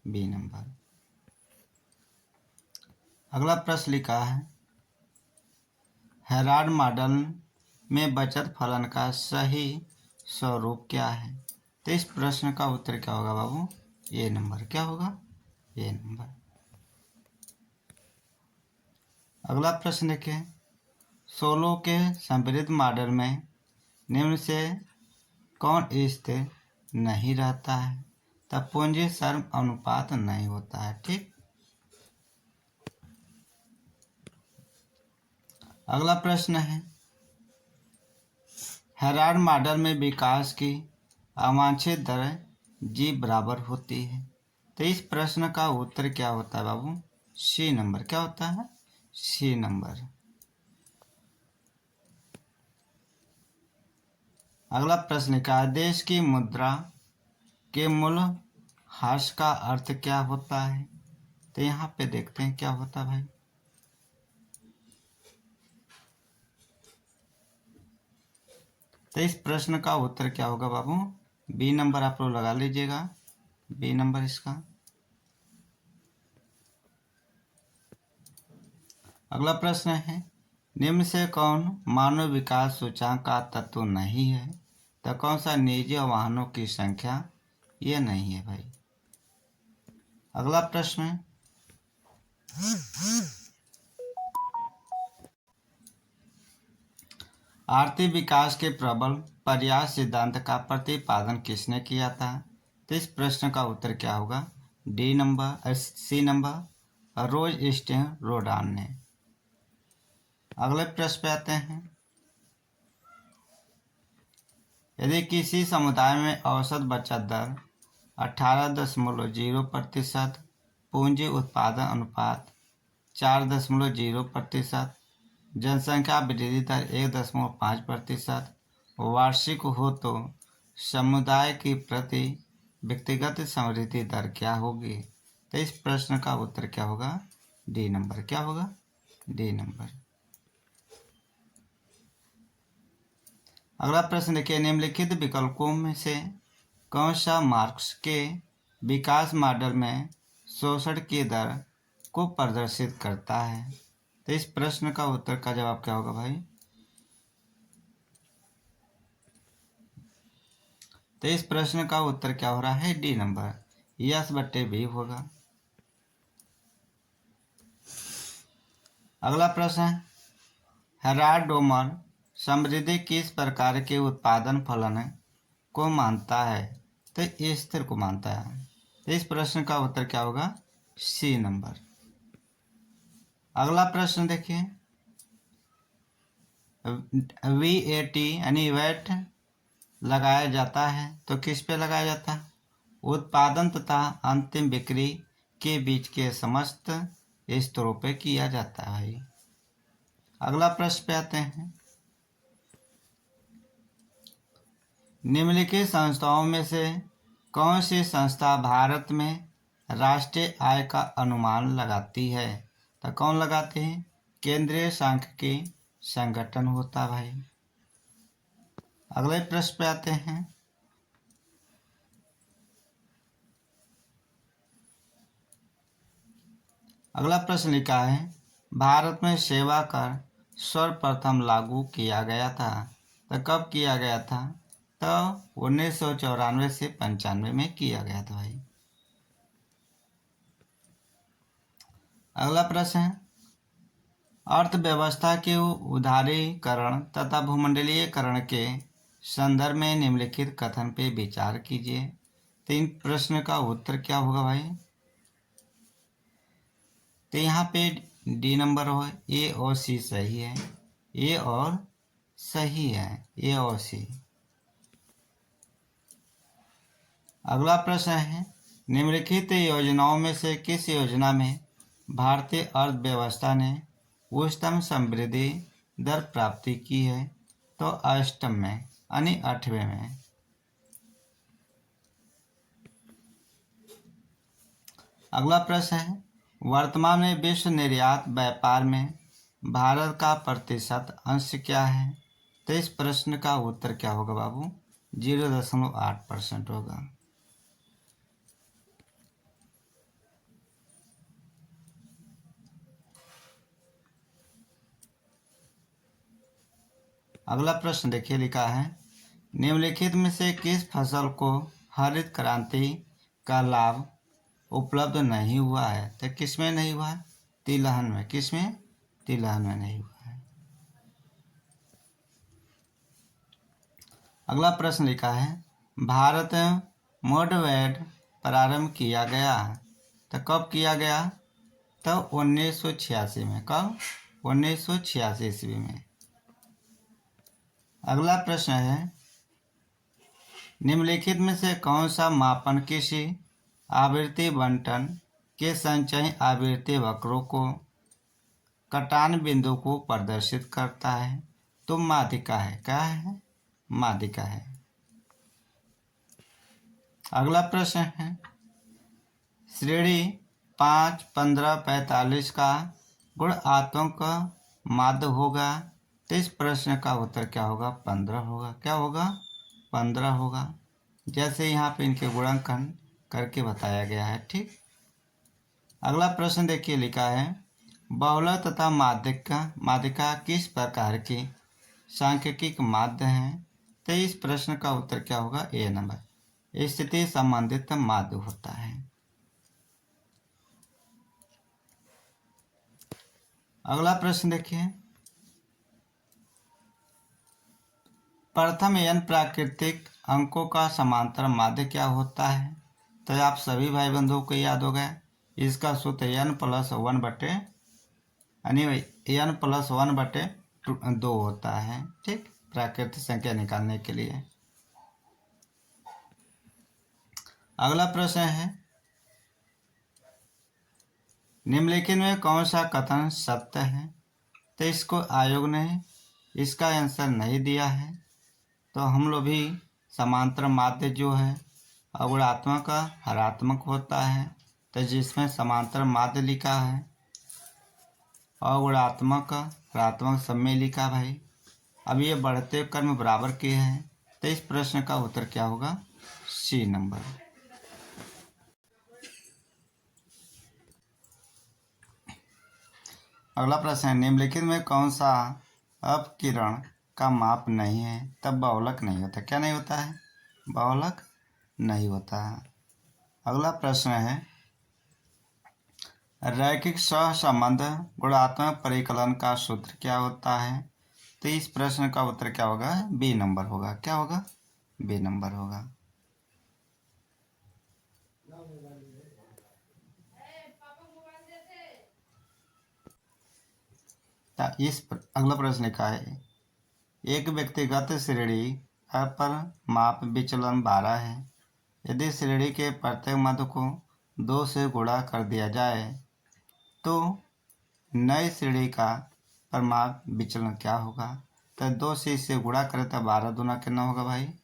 B number. अगला प्रश्न लिखा है, हेराल्ड मॉडल में बचत फलन का सही स्वरूप क्या है? तो इस प्रश्न का उत्तर क्या होगा बाबू? ए नंबर। क्या होगा? ए नंबर। अगला प्रश्न देखिए, सोलो के समृद्ध मॉडल में निम्न से कौन स्थिर नहीं रहता है? तब पूंजी श्रम अनुपात नहीं होता है। ठीक। अगला प्रश्न है, हेराल्ड मॉडल में विकास की अवांछित दर जी बराबर होती है। तो इस प्रश्न का उत्तर क्या होता है बाबू? सी नंबर। क्या होता है? C number. अगला प्रश्न का, देश की मुद्रा के मूल्यह्रास का अर्थ क्या होता है? तो यहाँ पे देखते हैं क्या होता है भाई। तो इस प्रश्न का उत्तर क्या होगा बाबू? बी नंबर आप लोग लगा लीजिएगा। बी नंबर इसका। अगला प्रश्न है, निम्न से कौन मानव विकास सूचकांक का तत्व नहीं है? तो कौन सा? निजी वाहनों की संख्या ये नहीं है भाई। अगला प्रश्न है, आर्थिक विकास के प्रबल प्रयास सिद्धांत का प्रतिपादन किसने किया था? तो इस प्रश्न का उत्तर क्या होगा? D number. सी नंबर, रोज स्टेन रोडान ने। अगले प्रश्न पे आते हैं, यदि किसी समुदाय में औसत बचत दर 18.0%, पूंजी उत्पादन अनुपात 4.0%, जनसंख्या वृद्धि दर 1.5% वार्षिक हो तो समुदाय की प्रति व्यक्तिगत समृद्धि दर क्या होगी? तो इस प्रश्न का उत्तर क्या होगा? D number. क्या होगा? D number. अगला प्रश्न देखिए, निम्नलिखित विकल्पों में से कौन सा मार्क्स के विकास मॉडल में शोषण की दर को प्रदर्शित करता है? तो इस प्रश्न का उत्तर का जवाब क्या होगा भाई? तो इस प्रश्न का उत्तर क्या हो रहा है? डी नंबर, यस/बी होगा। अगला प्रश्न है, हेराल्ड डोमर समृद्धि किस प्रकार के उत्पादन फलन को मानता है? तो स्थिर को मानता है। तो इस प्रश्न का उत्तर क्या होगा? C number. अगला प्रश्न देखिए, VAT यानी वैट लगाया जाता है तो किस पे लगाया जाता है? उत्पादन तथा अंतिम बिक्री के बीच के समस्त स्तरों पे किया जाता है। अगला प्रश्न पे आते हैं। निम्नलिखित संस्थाओं में से कौन सी संस्था भारत में राष्ट्रीय आय का अनुमान लगाती है? तो कौन लगाते हैं? केंद्रीय सांख्यिकी संगठन होता भाई। अगले प्रश्न पे आते हैं। अगला प्रश्न लिखा है, भारत में सेवा कर सर्वप्रथम लागू किया गया था। तो कब किया गया था? तो 1994 से 95 में किया गया था भाई। अगला प्रश्न है, अर्थव्यवस्था के उदारीकरण तथा भूमंडलीयकरण के संदर्भ में निम्नलिखित कथन पे विचार कीजिए। तो इन प्रश्न का उत्तर क्या होगा भाई? तो यहाँ पे डी नंबर हो, ए और सी सही है। ए और सही है, ए और सी। अगला प्रश्न है, निम्नलिखित योजनाओं में से किस योजना में भारतीय अर्थव्यवस्था ने उच्चतम समृद्धि दर प्राप्ति की है? तो अष्टम में यानी 8वें में। अगला प्रश्न है, वर्तमान में विश्व निर्यात व्यापार में भारत का प्रतिशत अंश क्या है? तो इस प्रश्न का उत्तर क्या होगा बाबू? 0.8% होगा। अगला प्रश्न देखिए, लिखा है, निम्नलिखित में से किस फसल को हरित क्रांति का लाभ उपलब्ध नहीं हुआ है? तो किस में नहीं हुआ है? तिलहन में। किस में? तिलहन में नहीं हुआ है। अगला प्रश्न लिखा है, भारत मोडवेड प्रारंभ किया गया। तो कब किया गया? तो 1986 में। कब? 1986 ईस्वी में। अगला प्रश्न है, निम्नलिखित में से कौन सा मापन किसी आवृत्ति बंटन के संचयी आवृत्ति वक्रों को कटान बिंदु को प्रदर्शित करता है? तो माध्यिका है। क्या है? माध्यिका है। अगला प्रश्न है, श्रेणी 5, 15, 45 का गुणात्मक माध्य होगा। तो इस प्रश्न का उत्तर क्या होगा? 15 होगा। क्या होगा? 15 होगा। जैसे यहाँ पे इनके गुणनखंड करके बताया गया है। ठीक। अगला प्रश्न देखिए, लिखा है, बहुलक तथा माध्यिका किस प्रकार की सांख्यिकी माध्य हैं? तो इस प्रश्न का उत्तर क्या होगा? ए नंबर, स्थिति संबंधित माध्य होता है। अगला प्रश्न देखिए, प्रथम n प्राकृतिक अंकों का समांतर माध्य क्या होता है? तो आप सभी भाई बंधुओं को याद हो गया, इसका सूत्र n+1 बटे यानी n+1 बटे 2 होता है। ठीक, प्राकृतिक संख्या निकालने के लिए। अगला प्रश्न है, निम्नलिखित में कौन सा कथन सत्य है? तो इसको आयोग ने इसका आंसर नहीं दिया है। तो हम लोग भी समांतर माध्य जो है अगुणात्मक हरात्मक होता है। तो जिसमें समांतर माध्य लिखा है अगुणात्मक हरात्मक सब में लिखा भाई। अब ये बढ़ते क्रम बराबर के हैं। तो इस प्रश्न का उत्तर क्या होगा? C number. अगला प्रश्न है, निम्नलिखित में कौन सा अपकिरण का माप नहीं है? तब बहुलक नहीं होता। क्या नहीं होता है? बहुलक नहीं होता है। अगला प्रश्न है, रैखिक सहसंबंध गुणात्मक परिकलन का सूत्र क्या होता है? तो इस प्रश्न का उत्तर क्या होगा? बी नंबर होगा। क्या होगा? बी नंबर होगा। अगला प्रश्न लिखा है, एक व्यक्तिगत श्रेणी पर माप विचलन 12 है। यदि श्रेणी के प्रत्येक मद को 2 से गुणा कर दिया जाए तो नई श्रेणी का परमाप विचलन क्या होगा? तो 2 से इसे गुणा करें तो 12 दूना कितना होगा भाई?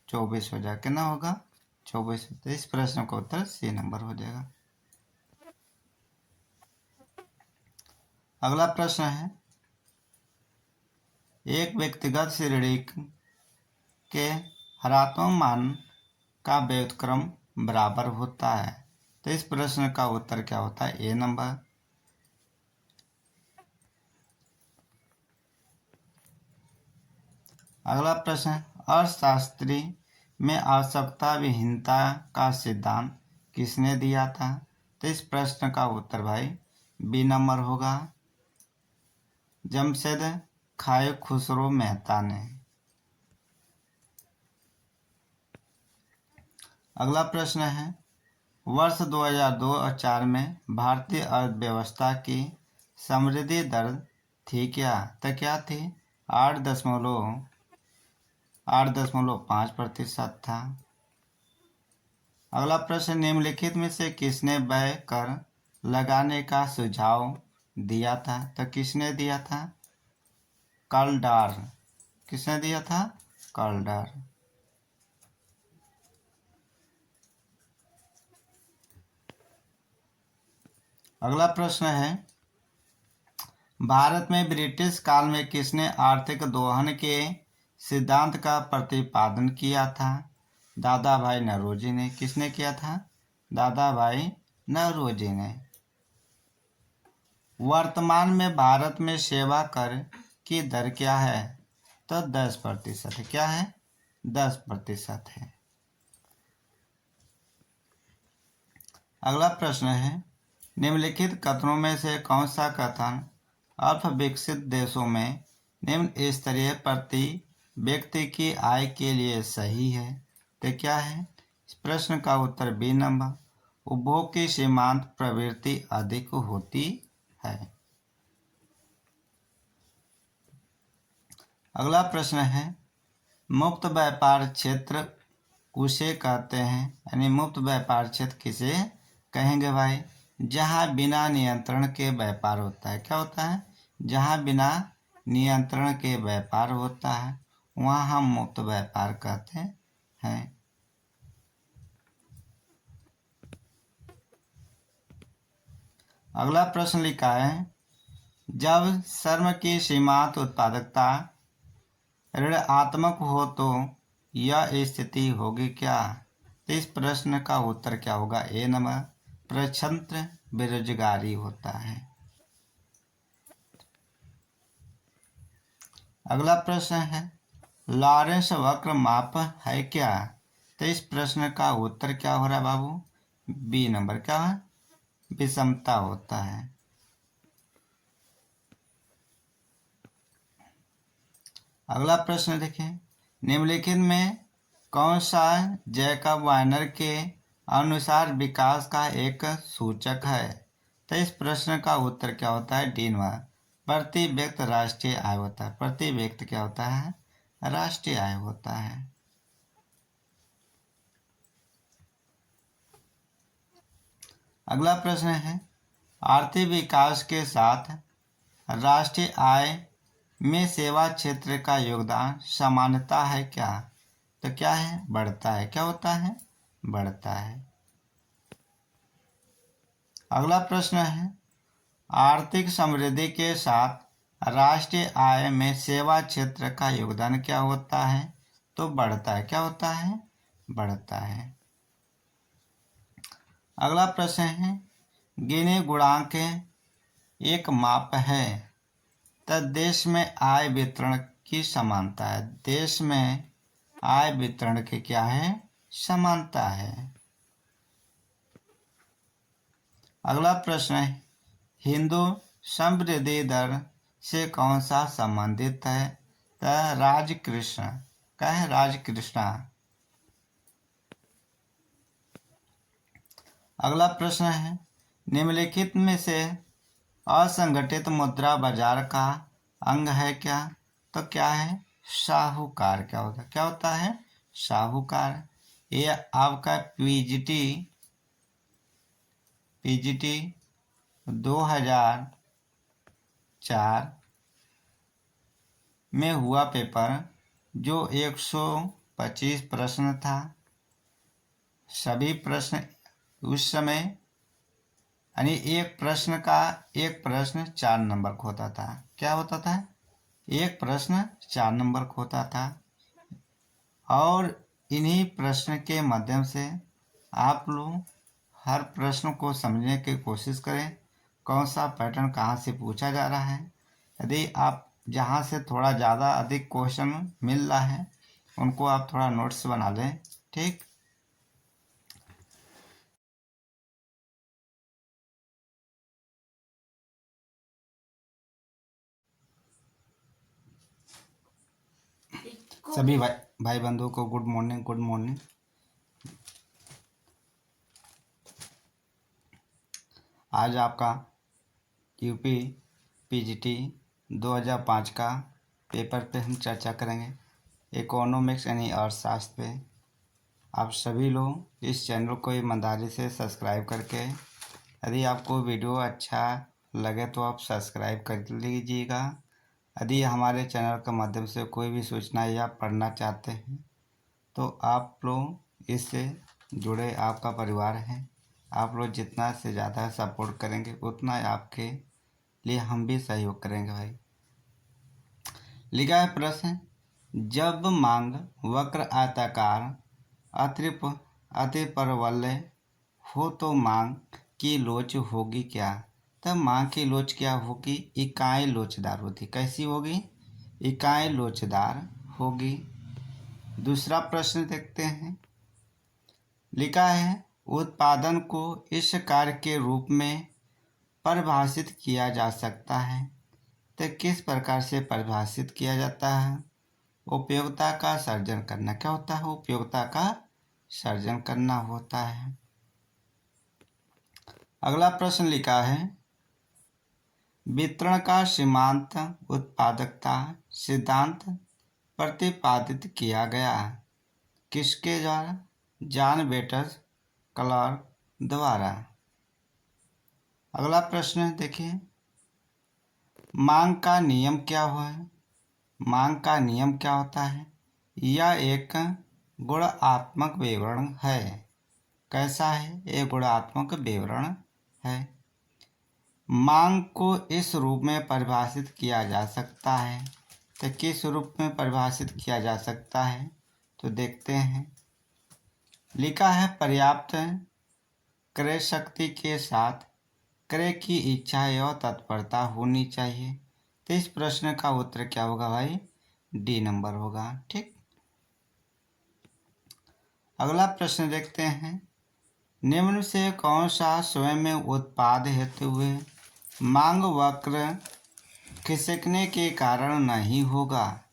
24 हो जाएगा। कितना होगा? 24। तो इस प्रश्न का उत्तर सी नंबर हो जाएगा। अगला प्रश्न है, एक व्यक्तिगत श्रेणी के हरात्मक मान का व्युत्क्रम बराबर होता है। तो इस प्रश्न का उत्तर क्या होता है? ए नंबर। अगला प्रश्न है, अर्थशास्त्री में आवश्यकता विहीनता का सिद्धांत किसने दिया था? तो इस प्रश्न का उत्तर भाई बी नंबर होगा, जमशेद खाए खुसरो मेहता ने। अगला प्रश्न है, वर्ष 2002 और 4 में भारतीय अर्थव्यवस्था की समृद्धि दर थी क्या? तो क्या थी? 8.5% था। अगला प्रश्न, निम्नलिखित में से किसने व्यय कर लगाने का सुझाव दिया था? तो किसने दिया था? कर्लडार। किसने दिया था? कर्लडार। अगला प्रश्न है, भारत में ब्रिटिश काल में किसने आर्थिक दोहन के सिद्धांत का प्रतिपादन किया था? दादा भाई नौरोजी ने। किसने किया था? दादा भाई नौरोजी ने। वर्तमान में भारत में सेवा कर की दर क्या है? तो 10% है। क्या है? 10% है। अगला प्रश्न है, निम्नलिखित कथनों में से कौन सा कथन अल्प विकसित देशों में निम्न स्तरीय प्रति व्यक्ति की आय के लिए सही है? तो क्या है? इस प्रश्न का उत्तर बी नंबर, उपभोग की सीमांत प्रवृत्ति अधिक होती है। अगला प्रश्न है, मुक्त व्यापार क्षेत्र उसे कहते हैं, यानी मुक्त व्यापार क्षेत्र किसे कहेंगे भाई? जहाँ बिना नियंत्रण के व्यापार होता है। क्या होता है? जहाँ बिना नियंत्रण के व्यापार होता है वहाँ हम मुक्त व्यापार कहते हैं। अगला प्रश्न लिखा है, जब श्रम की सीमांत उत्पादकता ऋणात्मक हो तो यह स्थिति होगी क्या? तो इस प्रश्न का उत्तर क्या होगा? ए नंबर, प्रच्छन्न बेरोजगारी होता है। अगला प्रश्न है, लॉरेंस वक्र माप है क्या? तो इस प्रश्न का उत्तर क्या हो रहा है बाबू? B number. क्या है? विषमता होता है। अगला प्रश्न देखें, निम्नलिखित में कौन सा जैकब वार्नर के अनुसार विकास का एक सूचक है? तो इस प्रश्न का उत्तर क्या होता है? डी नंबर, प्रति व्यक्ति राष्ट्रीय आय होता है। प्रति व्यक्ति क्या होता है? राष्ट्रीय आय होता है। अगला प्रश्न है, आर्थिक विकास के साथ राष्ट्रीय आय में सेवा क्षेत्र का योगदान समानता है क्या? तो क्या है? बढ़ता है। क्या होता है? बढ़ता है। अगला प्रश्न है, आर्थिक समृद्धि के साथ राष्ट्रीय आय में सेवा क्षेत्र का योगदान क्या होता है? तो बढ़ता है। क्या होता है? बढ़ता है। अगला प्रश्न है, गिनी गुणांक एक माप है तो देश में आय वितरण की समानता है। देश में आय वितरण की क्या है? समानता है। अगला प्रश्न है, हिंदू समृद्धि दर से कौन सा संबंधित है? तो राजकृष्ण। क्या है? राजकृष्ण। अगला प्रश्न है, निम्नलिखित में से असंगठित मुद्रा बाजार का अंग है क्या? तो क्या है? साहूकार। क्या होता है? क्या होता है? साहूकार। ये आपका पीजीटी 2004 में हुआ पेपर, जो 125 प्रश्न था। सभी प्रश्न उस समय यानी एक प्रश्न 4 नंबर का होता था। क्या होता था? एक प्रश्न 4 नंबर का होता था। और इन्हीं प्रश्न के माध्यम से आप लोग हर प्रश्न को समझने की कोशिश करें, कौन सा पैटर्न कहाँ से पूछा जा रहा है। यदि आप जहाँ से थोड़ा ज़्यादा अधिक क्वेश्चन मिल रहा है, उनको आप थोड़ा नोट्स बना लें। ठीक। सभी भाई बंधुओं को गुड मॉर्निंग। आज आपका यूपी पीजीटी 2005 का पेपर पे हम चर्चा करेंगे, इकोनॉमिक्स यानी अर्थशास्त्र पे। आप सभी लोग इस चैनल को ईमानदारी से सब्सक्राइब करके, यदि आपको वीडियो अच्छा लगे तो आप सब्सक्राइब कर लीजिएगा। यदि हमारे चैनल के माध्यम से कोई भी सूचना या पढ़ना चाहते हैं तो आप लोग इससे जुड़े, आपका परिवार है। आप लोग जितना से ज़्यादा सपोर्ट करेंगे उतना आपके लिए हम भी सहयोग करेंगे भाई। लिखा है प्रश्न, जब मांग वक्र आयताकार अतिपरवलय हो तो मांग की लोच होगी क्या? तब मांग की लोच क्या होगी? इकाई लोचदार होती। कैसी होगी? इकाई लोचदार होगी। दूसरा प्रश्न देखते हैं। लिखा है, उत्पादन को इस कार्य के रूप में परिभाषित किया जा सकता है, तो किस प्रकार से परिभाषित किया जाता है? उपयोगिता का सर्जन करना। क्या होता है? उपयोगिता का सर्जन करना होता है। अगला प्रश्न लिखा है, वितरण का सीमांत उत्पादकता सिद्धांत प्रतिपादित किया गया। किसके द्वारा? जॉन बेटस क्लार्क द्वारा। अगला प्रश्न देखिए, मांग का नियम क्या है? मांग का नियम क्या होता है? यह एक गुणात्मक विवरण है। कैसा है? एक गुणात्मक विवरण है। मांग को इस रूप में परिभाषित किया जा सकता है, तो किस रूप में परिभाषित किया जा सकता है? तो देखते हैं। लिखा है, पर्याप्त क्रय शक्ति के साथ क्रय की इच्छा एवं तत्परता होनी चाहिए। तो इस प्रश्न का उत्तर क्या होगा भाई? डी नंबर होगा। ठीक। अगला प्रश्न देखते हैं, निम्न से कौन सा स्वयं में उत्पाद हेतु हुए मांग वक्र खिसकने के कारण नहीं होगा?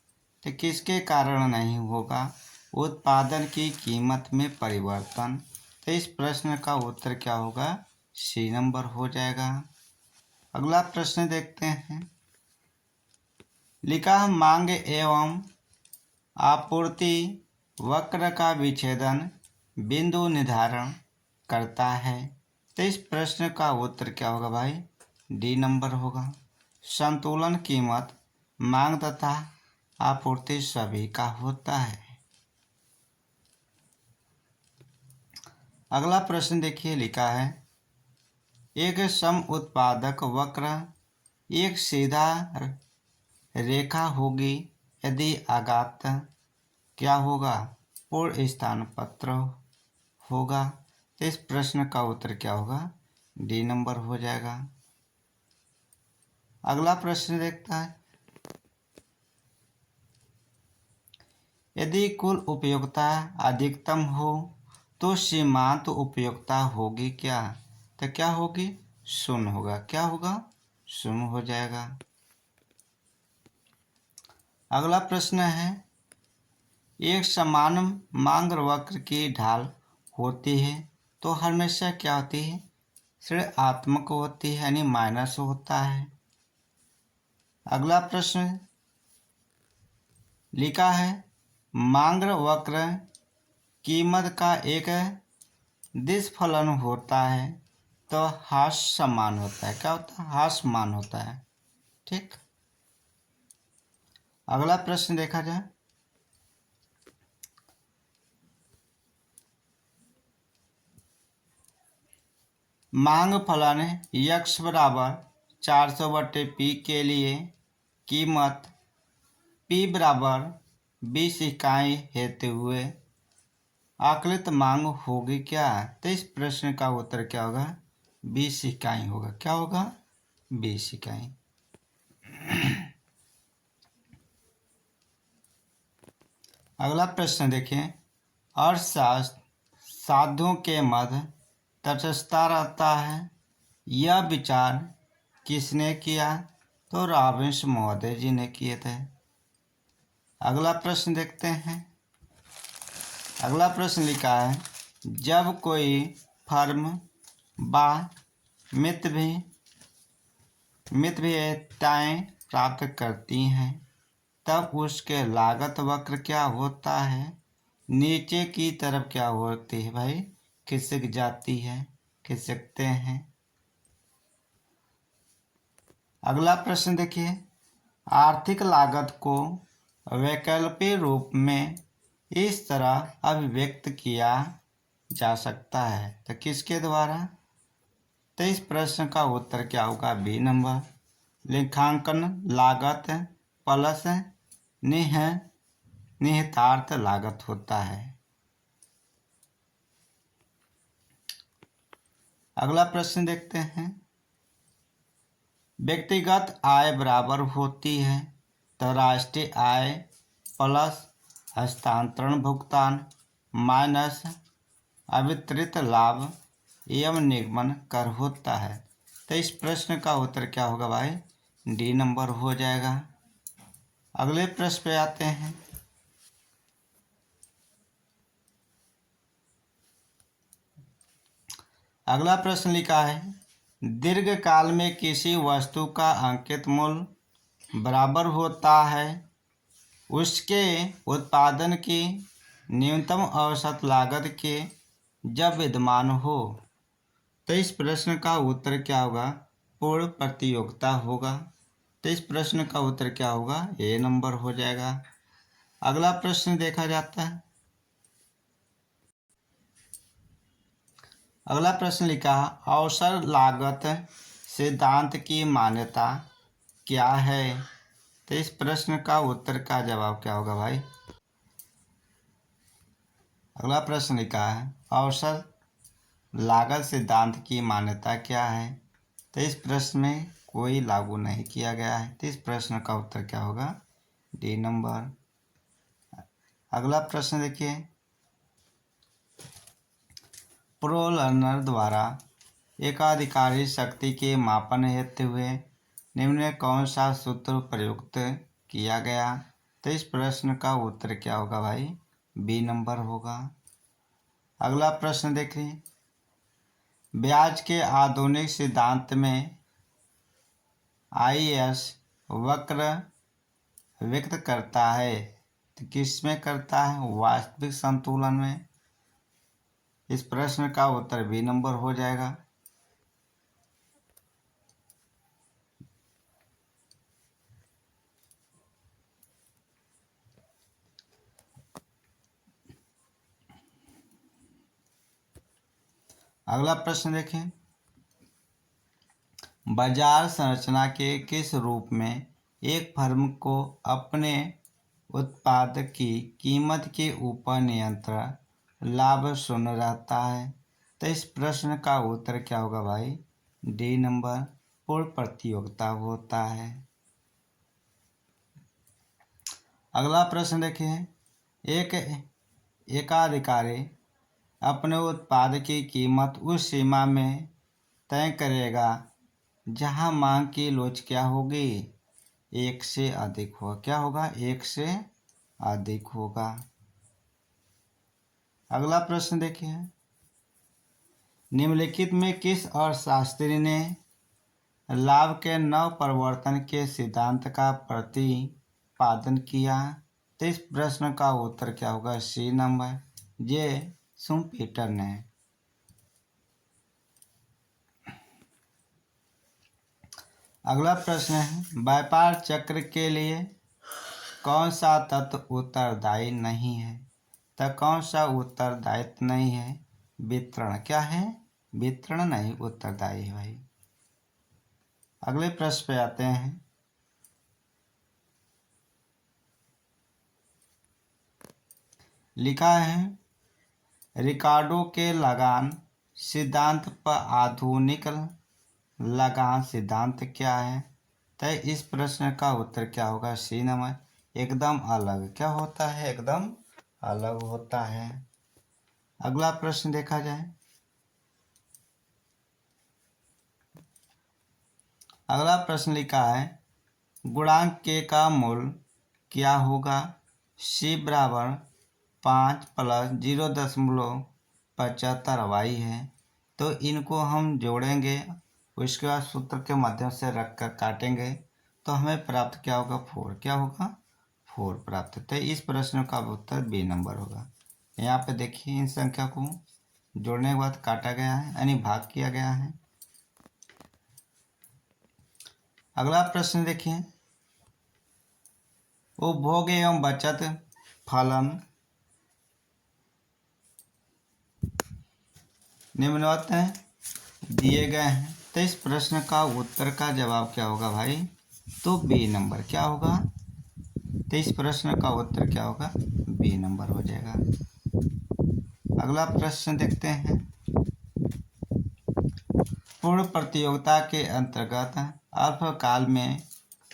तो किसके कारण नहीं होगा? उत्पादन की कीमत में परिवर्तन। तो इस प्रश्न का उत्तर क्या होगा? सी नंबर हो जाएगा। अगला प्रश्न देखते हैं। लिखा, मांग एवं आपूर्ति वक्र का विच्छेदन बिंदु निर्धारण करता है। तो इस प्रश्न का उत्तर क्या होगा भाई? डी नंबर होगा। संतुलन कीमत मांग तथा आपूर्ति सभी का होता है। अगला प्रश्न देखिए, लिखा है, एक सम उत्पादक वक्र एक सीधा रेखा होगी यदि आघात क्या होगा? पूर्ण स्थान पत्र होगा। तो इस प्रश्न का उत्तर क्या होगा? डी नंबर हो जाएगा। अगला प्रश्न देखता है, यदि कुल उपयोगिता अधिकतम हो तो सीमांत उपयोगिता होगी क्या? तो क्या होगी? शून्य होगा। क्या होगा? शून्य हो जाएगा। अगला प्रश्न है, एक समान मांग वक्र की ढाल होती है तो हमेशा क्या होती है? ऋणात्मक होती है, यानी माइनस होता है। अगला प्रश्न लिखा है, मांग वक्र कीमत का एक दिस्फलन होता है तो हास्यमान होता है। क्या होता है? हास्यमान होता है। ठीक। अगला प्रश्न देखा जाए। मांग फलन यक्स बराबर 400/p के लिए कीमत p बराबर 20 इकाई हेतु हुए आकलित मांग होगी क्या? तो इस प्रश्न का उत्तर क्या होगा? 20 इकाई होगा। क्या होगा? 20 इकाई। अगला प्रश्न देखें। अर्थशास्त्र साधुओं के मध्य तटस्थता रहता है, यह विचार किसने किया? तो रॉबिन्स महोदय जी ने किए थे। अगला प्रश्न देखते हैं। अगला प्रश्न लिखा है, जब कोई फर्म बा मितव्ययिताएं प्राप्त करती हैं तब उसके लागत वक्र क्या होता है? नीचे की तरफ क्या होती है भाई? खिसक जाती है, खिसकते हैं। अगला प्रश्न देखिए। आर्थिक लागत को वैकल्पिक रूप में इस तरह अभिव्यक्त किया जा सकता है तो किसके द्वारा? तो इस प्रश्न का उत्तर क्या होगा? B number. लेखांकन लागत प्लस निहितार्थ लागत होता है। अगला प्रश्न देखते हैं। व्यक्तिगत आय बराबर होती है तो राष्ट्रीय आय प्लस हस्तांतरण भुगतान माइनस अवितरित लाभ एवं निगमन कर होता है। तो इस प्रश्न का उत्तर क्या होगा भाई? डी नंबर हो जाएगा। अगले प्रश्न पे आते हैं। अगला प्रश्न लिखा है, दीर्घकाल में किसी वस्तु का अंकित मूल्य बराबर होता है उसके उत्पादन की न्यूनतम औसत लागत के जब विद्यमान हो। तो इस प्रश्न का उत्तर क्या होगा? पूर्ण प्रतियोगिता होगा। तो इस प्रश्न का उत्तर क्या होगा? ए नंबर हो जाएगा। अगला प्रश्न देखा जाता है। अगला प्रश्न लिखा, अवसर लागत सिद्धांत की मान्यता क्या है? तो इस प्रश्न का उत्तर का जवाब क्या होगा भाई? अगला प्रश्न लिखा है, अवसर लागत सिद्धांत की मान्यता क्या है? तो इस प्रश्न में कोई लागू नहीं किया गया है। तो इस प्रश्न का उत्तर क्या होगा? D number. अगला प्रश्न देखिए। प्रो लर्नर द्वारा एकाधिकारी शक्ति के मापन हेतु हुए निम्न में कौन सा सूत्र प्रयुक्त किया गया? तो इस प्रश्न का उत्तर क्या होगा भाई? बी नंबर होगा। अगला प्रश्न देखिए। ब्याज के आधुनिक सिद्धांत में आईएस वक्र व्यक्त करता है तो किस में करता है? वास्तविक संतुलन में। इस प्रश्न का उत्तर बी नंबर हो जाएगा। अगला प्रश्न देखें। बाजार संरचना के किस रूप में एक फर्म को अपने उत्पाद की कीमत के ऊपर नियंत्रण लाभ शून्य रहता है? तो इस प्रश्न का उत्तर क्या होगा भाई? D number. पूर्ण प्रतियोगिता होता है। अगला प्रश्न देखिए। एक एकाधिकारी अपने उत्पाद की कीमत उस सीमा में तय करेगा जहां मांग की लोच क्या होगी? एक से अधिक होगा। क्या होगा? एक से अधिक होगा। अगला प्रश्न देखिए। निम्नलिखित में किस अर्थशास्त्री ने लाभ के नव प्रवर्तन के सिद्धांत का प्रतिपादन किया? तो इस प्रश्न का उत्तर क्या होगा? C number. जे शुम्पीटर ने। अगला प्रश्न है, व्यापार चक्र के लिए कौन सा तत्व उत्तरदायी नहीं है? तो कौन सा उत्तरदायित्व नहीं है? वितरण। क्या है? वितरण नहीं उत्तरदायी है भाई। अगले प्रश्न पे आते हैं। लिखा है, रिकार्डो के लगान सिद्धांत पर आधुनिक लगान सिद्धांत क्या है? तो इस प्रश्न का उत्तर क्या होगा? सी नंबर, एकदम अलग। क्या होता है? एकदम अलग होता है। अगला प्रश्न देखा जाए। अगला प्रश्न लिखा है, गुणांक के का मूल क्या होगा? सी बराबर 5 प्लस 0.75y है। तो इनको हम जोड़ेंगे, उसके बाद सूत्र के माध्यम से रख कर काटेंगे तो हमें प्राप्त क्या होगा? 4। क्या होगा? 4 प्राप्त। तो इस प्रश्न का उत्तर बी नंबर होगा। यहाँ पे देखिए, इन संख्या को जोड़ने के बाद काटा गया है, यानी भाग किया गया है। अगला प्रश्न देखिए, उपभोग एवं बचत फलन निम्नवत दिए गए हैं। तो इस प्रश्न का उत्तर का जवाब क्या होगा भाई? तो बी नंबर। क्या होगा? तो इस प्रश्न का उत्तर क्या होगा? बी नंबर हो जाएगा। अगला प्रश्न देखते हैं। पूर्ण प्रतियोगिता के अंतर्गत अल्पकाल में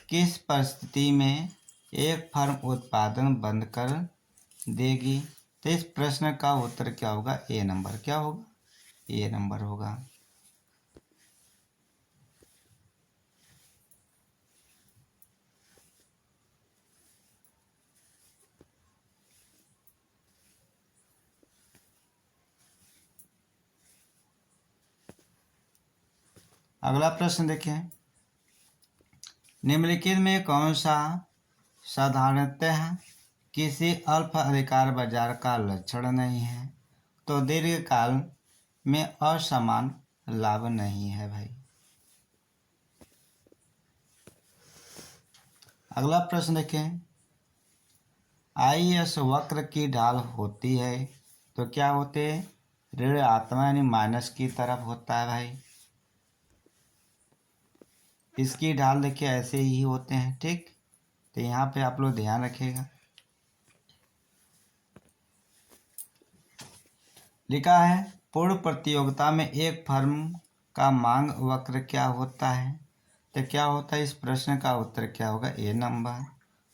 किस परिस्थिति में एक फर्म उत्पादन बंद कर देगी? तो इस प्रश्न का उत्तर क्या होगा? ए नंबर। क्या होगा? ए नंबर होगा। अगला प्रश्न देखें, निम्नलिखित में कौन सा साधारणतः किसी अल्प अधिकार बाजार का लक्षण नहीं है? तो दीर्घकाल में असमान लाभ नहीं है भाई। अगला प्रश्न देखें, IS वक्र की ढाल होती है तो क्या होते हैं? ऋण आत्मा यानी माइनस की तरफ होता है भाई। इसकी ढाल देखिए ऐसे ही होते हैं, ठीक। तो यहाँ पे आप लोग ध्यान रखिएगा। लिखा है, पूर्ण प्रतियोगिता में एक फर्म का मांग वक्र क्या होता है? तो क्या होता है? इस प्रश्न का उत्तर क्या होगा? ए नंबर,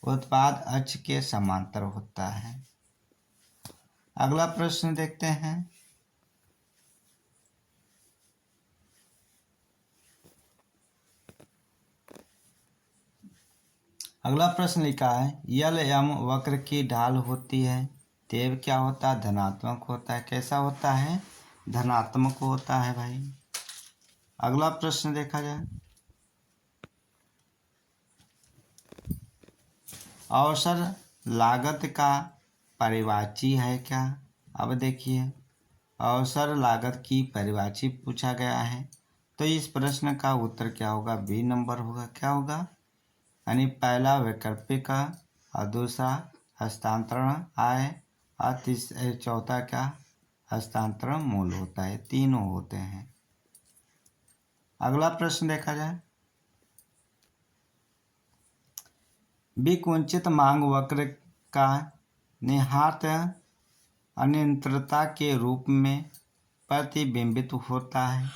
उत्पाद अक्ष के समांतर होता है। अगला प्रश्न देखते हैं। अगला प्रश्न लिखा है, यल एम वक्र की ढाल होती है तेब क्या होता है? धनात्मक होता है। कैसा होता है? धनात्मक होता है भाई। अगला प्रश्न देखा जाए, अवसर लागत का परिवाची है क्या? अब देखिए, अवसर लागत की परिभाषी पूछा गया है तो इस प्रश्न का उत्तर क्या होगा? बी नंबर होगा। क्या होगा? यानी पहला वैकल्पिक और दूसरा हस्तांतरण आय और चौथा क्या? हस्तांतरण मूल होता है। तीनों होते हैं। अगला प्रश्न देखा जाए, विकुंचित मांग वक्र का निहित अनियंत्रितता के रूप में प्रतिबिंबित होता है।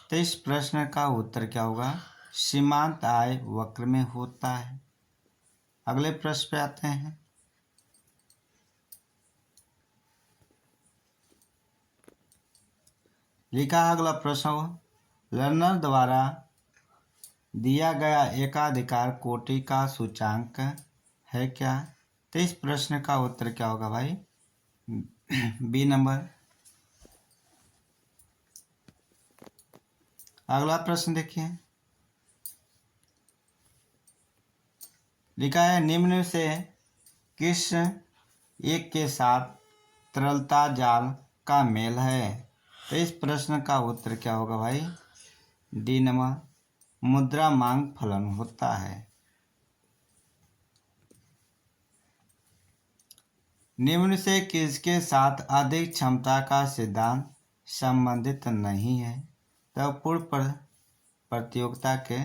तो इस प्रश्न का उत्तर क्या होगा? सीमांत आय वक्र में होता है। अगले प्रश्न पे आते हैं। लिखा है अगला प्रश्न, लर्नर द्वारा दिया गया एकाधिकार कोटि का सूचांक है क्या? तो इस प्रश्न का उत्तर क्या होगा भाई? B number. अगला प्रश्न देखिए, लिखा है, निम्न से किस एक के साथ तरलता जाल का मेल है। तो इस प्रश्न का उत्तर क्या होगा भाई? डी नंबर, मुद्रा मांग फलन होता है। निम्न से किसके साथ अधिक क्षमता का सिद्धांत संबंधित नहीं है? तो पूर्ण प्रतियोगिता के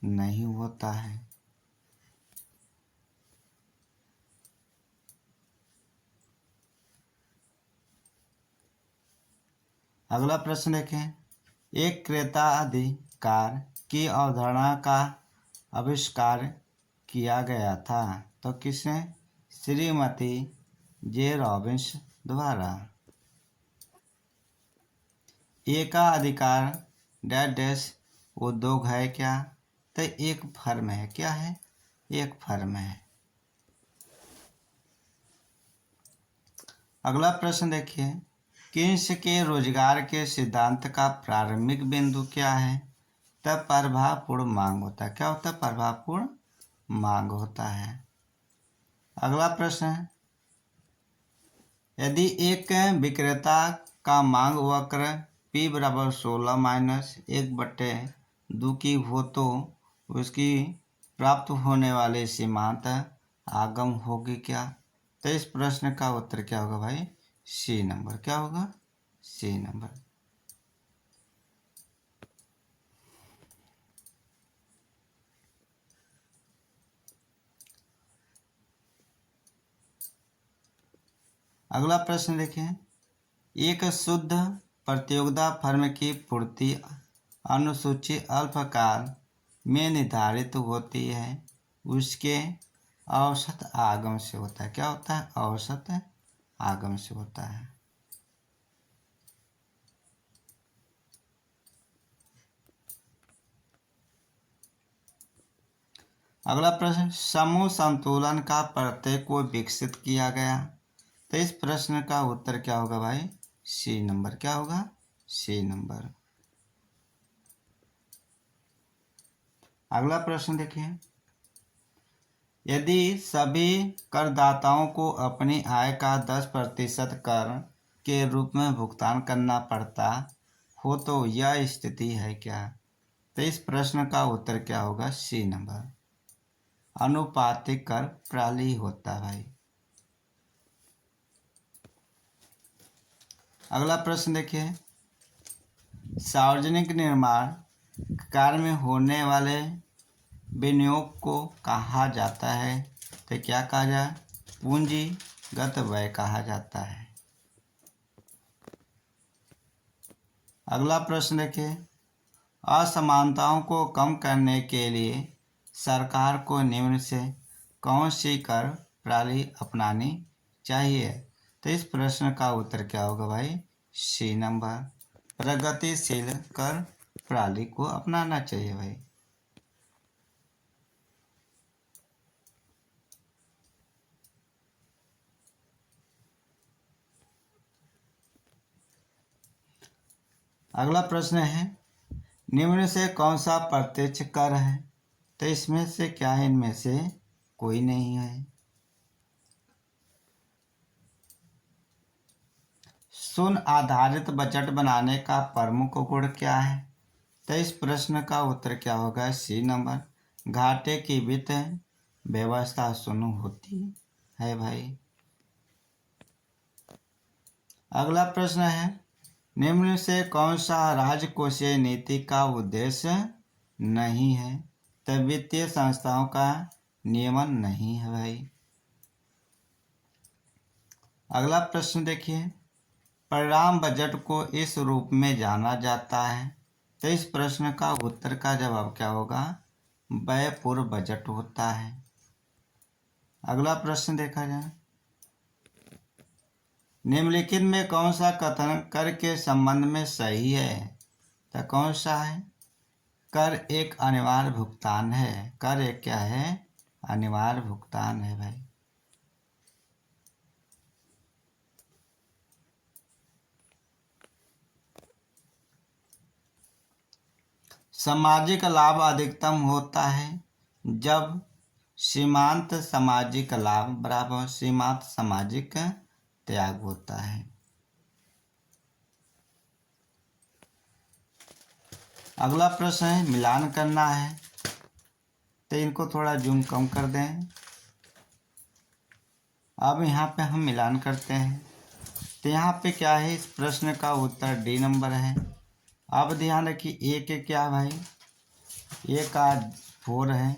नहीं होता है। अगला प्रश्न देखें, एक क्रेताधिकार की अवधारणा का आविष्कार किया गया था, तो किसने? श्रीमती जे रॉबिन्स द्वारा। एकाधिकार डैश उद्योग है क्या? तो एक फर्म है। क्या है? एक फर्म है। अगला प्रश्न देखिए, किन्स के रोजगार के सिद्धांत का प्रारंभिक बिंदु क्या है? तब प्रभावपूर्ण मांग होता है। क्या होता है? प्रभावपूर्ण मांग होता है। अगला प्रश्न है, यदि एक विक्रेता का मांग वक्र P बराबर 16 माइनस 1/2 की हो तो उसकी प्राप्त होने वाले सीमांत आगम होगी क्या? तो इस प्रश्न का उत्तर क्या होगा भाई? C number. क्या होगा? C number. अगला प्रश्न देखें, एक शुद्ध प्रतियोगिता फर्म की पूर्ति अनुसूची अल्पकाल में निर्धारित होती है, उसके औसत आगम से होता है। क्या होता है? औसत आगम से होता है। अगला प्रश्न, समूह संतुलन का प्रत्यय को विकसित किया गया, तो इस प्रश्न का उत्तर क्या होगा भाई? C number. क्या होगा? C number. अगला प्रश्न देखिए, यदि सभी करदाताओं को अपनी आय का 10% कर के रूप में भुगतान करना पड़ता हो तो यह स्थिति है क्या? तो इस प्रश्न का उत्तर क्या होगा? सी नंबर, अनुपातिक कर प्रणाली होता है भाई। अगला प्रश्न देखिए, सार्वजनिक निर्माण कार्य में होने वाले विनियोग को कहा जाता है, तो क्या कहा जाए? पूंजीगत व्यय कहा जाता है। अगला प्रश्न देखिए, असमानताओं को कम करने के लिए सरकार को निम्न से कौन सी कर प्रणाली अपनानी चाहिए? तो इस प्रश्न का उत्तर क्या होगा भाई? सी नंबर, प्रगतिशील कर प्रणाली को अपनाना चाहिए भाई। अगला प्रश्न है, निम्न से कौन सा प्रत्यक्ष कर है? तो इसमें से क्या है? इनमें से कोई नहीं है। शून्य आधारित बजट बनाने का प्रमुख गुण क्या है? तो इस प्रश्न का उत्तर क्या होगा? सी नंबर, घाटे की वित्त व्यवस्था शून्य होती है भाई। अगला प्रश्न है, निम्न से कौन सा राजकोषीय नीति का उद्देश्य नहीं है? तो वित्तीय संस्थाओं का नियमन नहीं है भाई। अगला प्रश्न देखिए, परिणाम बजट को इस रूप में जाना जाता है, तो इस प्रश्न का उत्तर का जवाब क्या होगा? व्यय पूर्व बजट होता है। अगला प्रश्न देखा जाए, निम्नलिखित में कौन सा कथन कर के संबंध में सही है? तो कौन सा है? कर एक अनिवार्य भुगतान है। कर एक क्या है? अनिवार्य भुगतान है भाई। सामाजिक लाभ अधिकतम होता है जब सीमांत सामाजिक लाभ बराबर सीमांत सामाजिक त्याग होता है। अगला प्रश्न है मिलान करना है, तो इनको थोड़ा जूम कम कर दें। अब यहाँ पे हम मिलान करते हैं, तो यहाँ पे क्या है, इस प्रश्न का उत्तर डी नंबर है। अब ध्यान रखिए, ए के क्या भाई, ए का 4 है,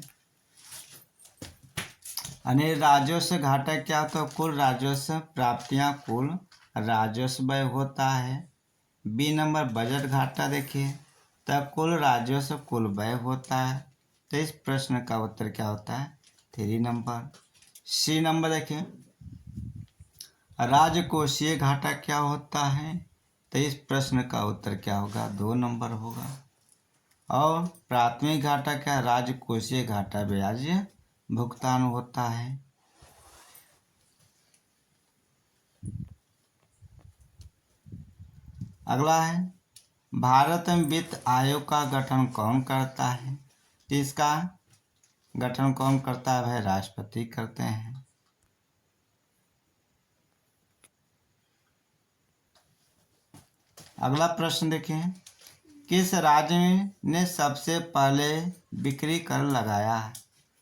यानी राजस्व घाटा क्या होता है, कुल राजस्व प्राप्तियां कुल राजस्व व्यय होता है। बी नंबर बजट घाटा देखिए, तब कुल राजस्व कुल व्यय होता है, तो इस प्रश्न का उत्तर क्या होता है, 3 नंबर। सी नंबर देखिए, राजकोषीय घाटा क्या होता है, तो इस प्रश्न का उत्तर क्या होगा, 2 नंबर होगा। और प्राथमिक घाटा क्या, राजकोषीय घाटा ब्याज भुगतान होता है। अगला है भारत में वित्त आयोग का गठन कौन करता है, तो इसका गठन कौन करता है भाई, राष्ट्रपति करते हैं। अगला प्रश्न देखें, किस राज्य ने सबसे पहले बिक्री कर लगाया है,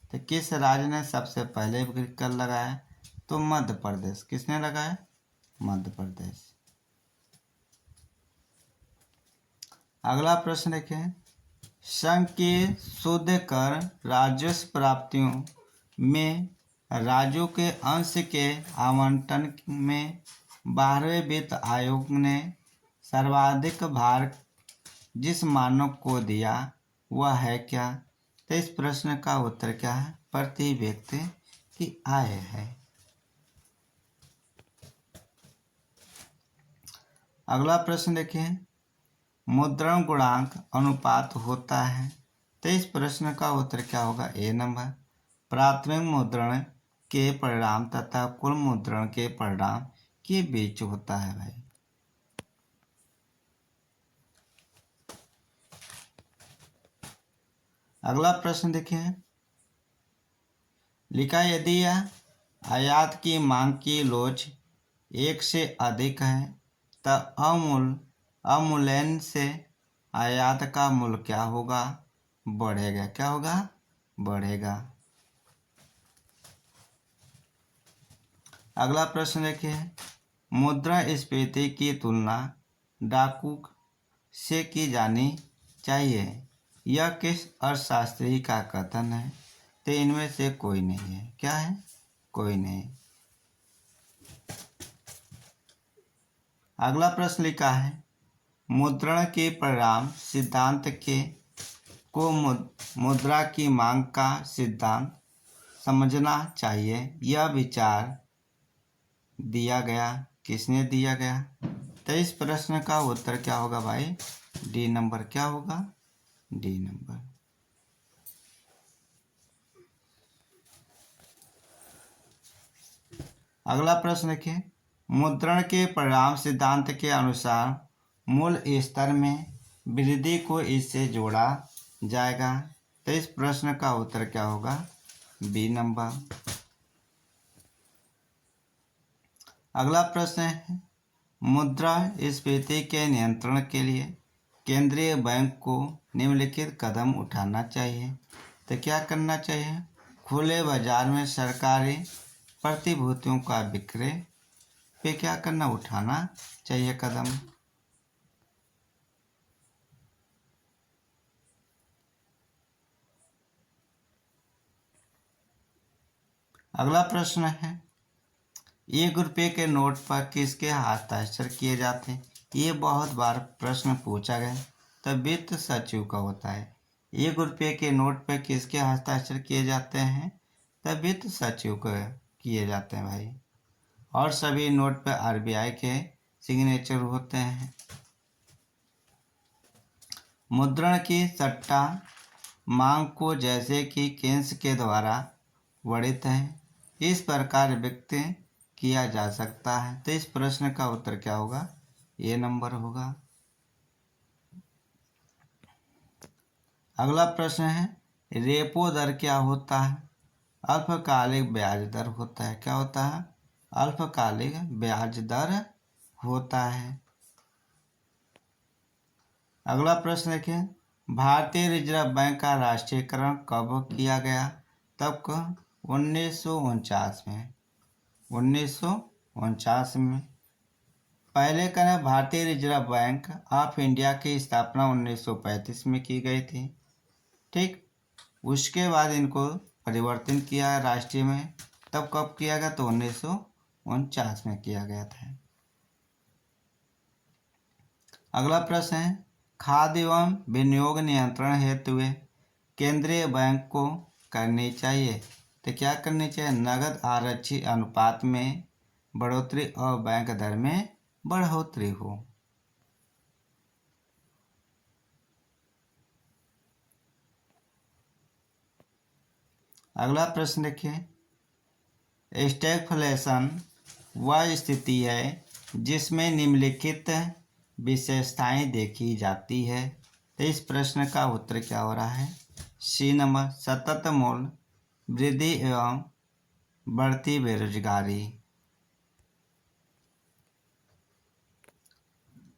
तो किस राज्य ने सबसे पहले बिक्री कर लगाया, तो मध्य प्रदेश। किसने लगाया, मध्य प्रदेश। अगला प्रश्न देखें, संघ के शुद्ध कर राजस्व प्राप्तियों में राज्यों के अंश के आवंटन में 12वें वित्त आयोग ने सर्वाधिक भार जिस मानक को दिया वह है क्या, तो इस प्रश्न का उत्तर क्या है, प्रति व्यक्ति की आय है। अगला प्रश्न देखिए, मुद्रण गुणांक अनुपात होता है, तो इस प्रश्न का उत्तर क्या होगा, ए नंबर। प्राथमिक मुद्रण के परिणाम तथा कुल मुद्रण के परिणाम के बीच होता है भाई। अगला प्रश्न देखिए, लिखा यदि आयात की मांग की लोच 1 से अधिक है तो अवमूल्यन से आयात का मूल्य क्या होगा, बढ़ेगा। क्या होगा, बढ़ेगा। अगला प्रश्न देखिए, मुद्रास्फीति की तुलना डाकू से की जानी चाहिए, यह किस अर्थशास्त्री का कथन है, तो इनमें से कोई नहीं है। क्या है, कोई नहीं। अगला प्रश्न लिखा है, मुद्रण के परिणाम सिद्धांत के को मुद्रा की मांग का सिद्धांत समझना चाहिए, यह विचार दिया गया। किसने दिया गया, तो इस प्रश्न का उत्तर क्या होगा भाई, डी नंबर। क्या होगा, डी नंबर। अगला प्रश्न देखिए, मुद्रण के परिणाम सिद्धांत के अनुसार मूल्य स्तर में वृद्धि को इससे जोड़ा जाएगा, तो इस प्रश्न का उत्तर क्या होगा, बी नंबर। अगला प्रश्न है, मुद्रास्फीति के नियंत्रण के लिए केंद्रीय बैंक को निम्नलिखित कदम उठाना चाहिए, तो क्या करना चाहिए, खुले बाजार में सरकारी प्रतिभूतियों का विक्रय पे क्या करना, उठाना चाहिए कदम। अगला प्रश्न है, 1 रुपये के नोट पर किसके हस्ताक्षर किए जाते हैं, ये बहुत बार प्रश्न पूछा गया, तब वित्त सचिव का होता है। 1 रुपये के नोट पर किसके हस्ताक्षर किए जाते हैं, तब वित्त सचिव को किए जाते हैं भाई। और सभी नोट पर आरबीआई के सिग्नेचर होते हैं। मुद्रण की सट्टा मांग को जैसे कि केन्स के द्वारा वर्णित है, इस प्रकार व्यक्त किया जा सकता है, तो इस प्रश्न का उत्तर क्या होगा, ये नंबर होगा। अगला प्रश्न है, रेपो दर क्या होता है, अल्पकालिक ब्याज दर होता है। क्या होता है, अल्पकालिक ब्याज दर होता है। अगला प्रश्न देखिए, भारतीय रिजर्व बैंक का राष्ट्रीयकरण कब किया गया? तब 1949 में। 1949 में। पहले करें, भारतीय रिजर्व बैंक ऑफ इंडिया की स्थापना 1935 में की गई थी। ठीक, उसके बाद इनको परिवर्तन किया राष्ट्रीय में। तब कब किया गया? तो 1949 में किया गया था। अगला प्रश्न है, खाद्य एवं विनियोग नियंत्रण हेतु केंद्रीय बैंक को करनी चाहिए। तो क्या करनी चाहिए? नगद आरक्षी अनुपात में बढ़ोतरी और बैंक दर में बढ़ोतरी हो। अगला प्रश्न देखिए, स्टैगफ्लेशन वह स्थिति है जिसमें निम्नलिखित विशेषताएं देखी जाती है। तो इस प्रश्न का उत्तर क्या हो रहा है? सी नंबर, सतत मूल्य वृद्धि एवं बढ़ती बेरोजगारी।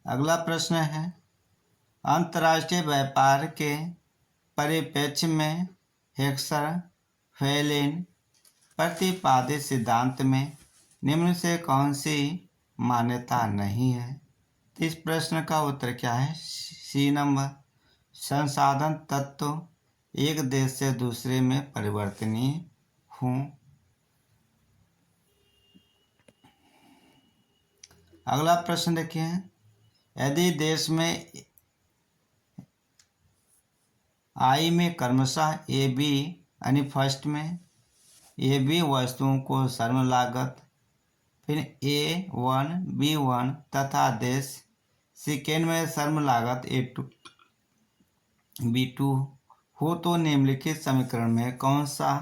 अगला प्रश्न है, अंतर्राष्ट्रीय व्यापार के परिप्रेक्ष्य में हेक्सर फेलिन प्रतिपादित सिद्धांत में निम्न से कौन सी मान्यता नहीं है? तो इस प्रश्न का उत्तर क्या है? सी नंबर, संसाधन तत्व एक देश से दूसरे में परिवर्तनीय हों। अगला प्रश्न देखिए, यदि देश में आई में क्रमशः ए बी यानी फर्स्ट में ए बी वस्तुओं को श्रम लागत, फिर A1 B1 तथा देश सेकेंड में श्रम लागत A2 B2 हो तो निम्नलिखित समीकरण में कौन सा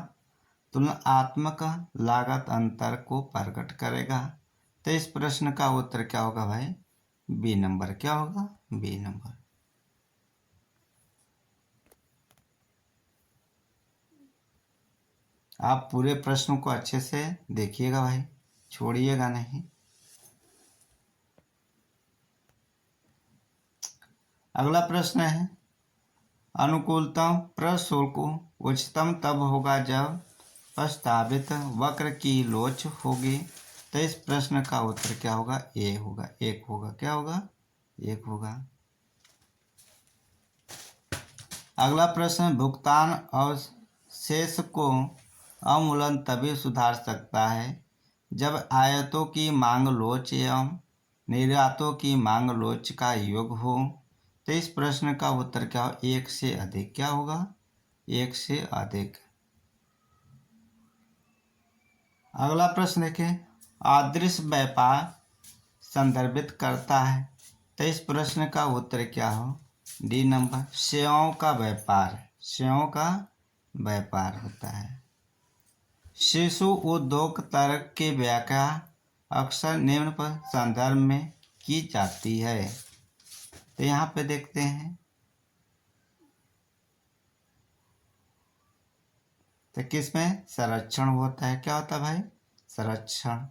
तुलनात्मक लागत अंतर को प्रकट करेगा? तो इस प्रश्न का उत्तर क्या होगा भाई? B number. क्या होगा? B number. आप पूरे प्रश्न को अच्छे से देखिएगा भाई, छोड़िएगा नहीं। अगला प्रश्न है, अनुकूलतम प्रशुल्क उच्चतम तब होगा जब प्रस्तावित वक्र की लोच होगी। तो इस प्रश्न का उत्तर क्या होगा? ए होगा, एक होगा। क्या होगा? एक होगा। अगला प्रश्न, भुगतान और शेष को अवमूलन तभी सुधार सकता है जब आयातों की मांग लोच एवं निर्यातों की मांग लोच का योग हो। तो इस प्रश्न का उत्तर क्या हो? एक से अधिक। क्या होगा? एक से अधिक। अगला प्रश्न देखें, अदृश्य व्यापार संदर्भित करता है। तो इस प्रश्न का उत्तर क्या हो? डी नंबर, सेवाओं का व्यापार। सेवाओं का व्यापार होता है। शिशु उद्योग तर्क की व्याख्या अक्सर निम्न पर संदर्भ में की जाती है। तो यहाँ पे देखते हैं, तो किसमें संरक्षण होता है? क्या होता है भाई? संरक्षण।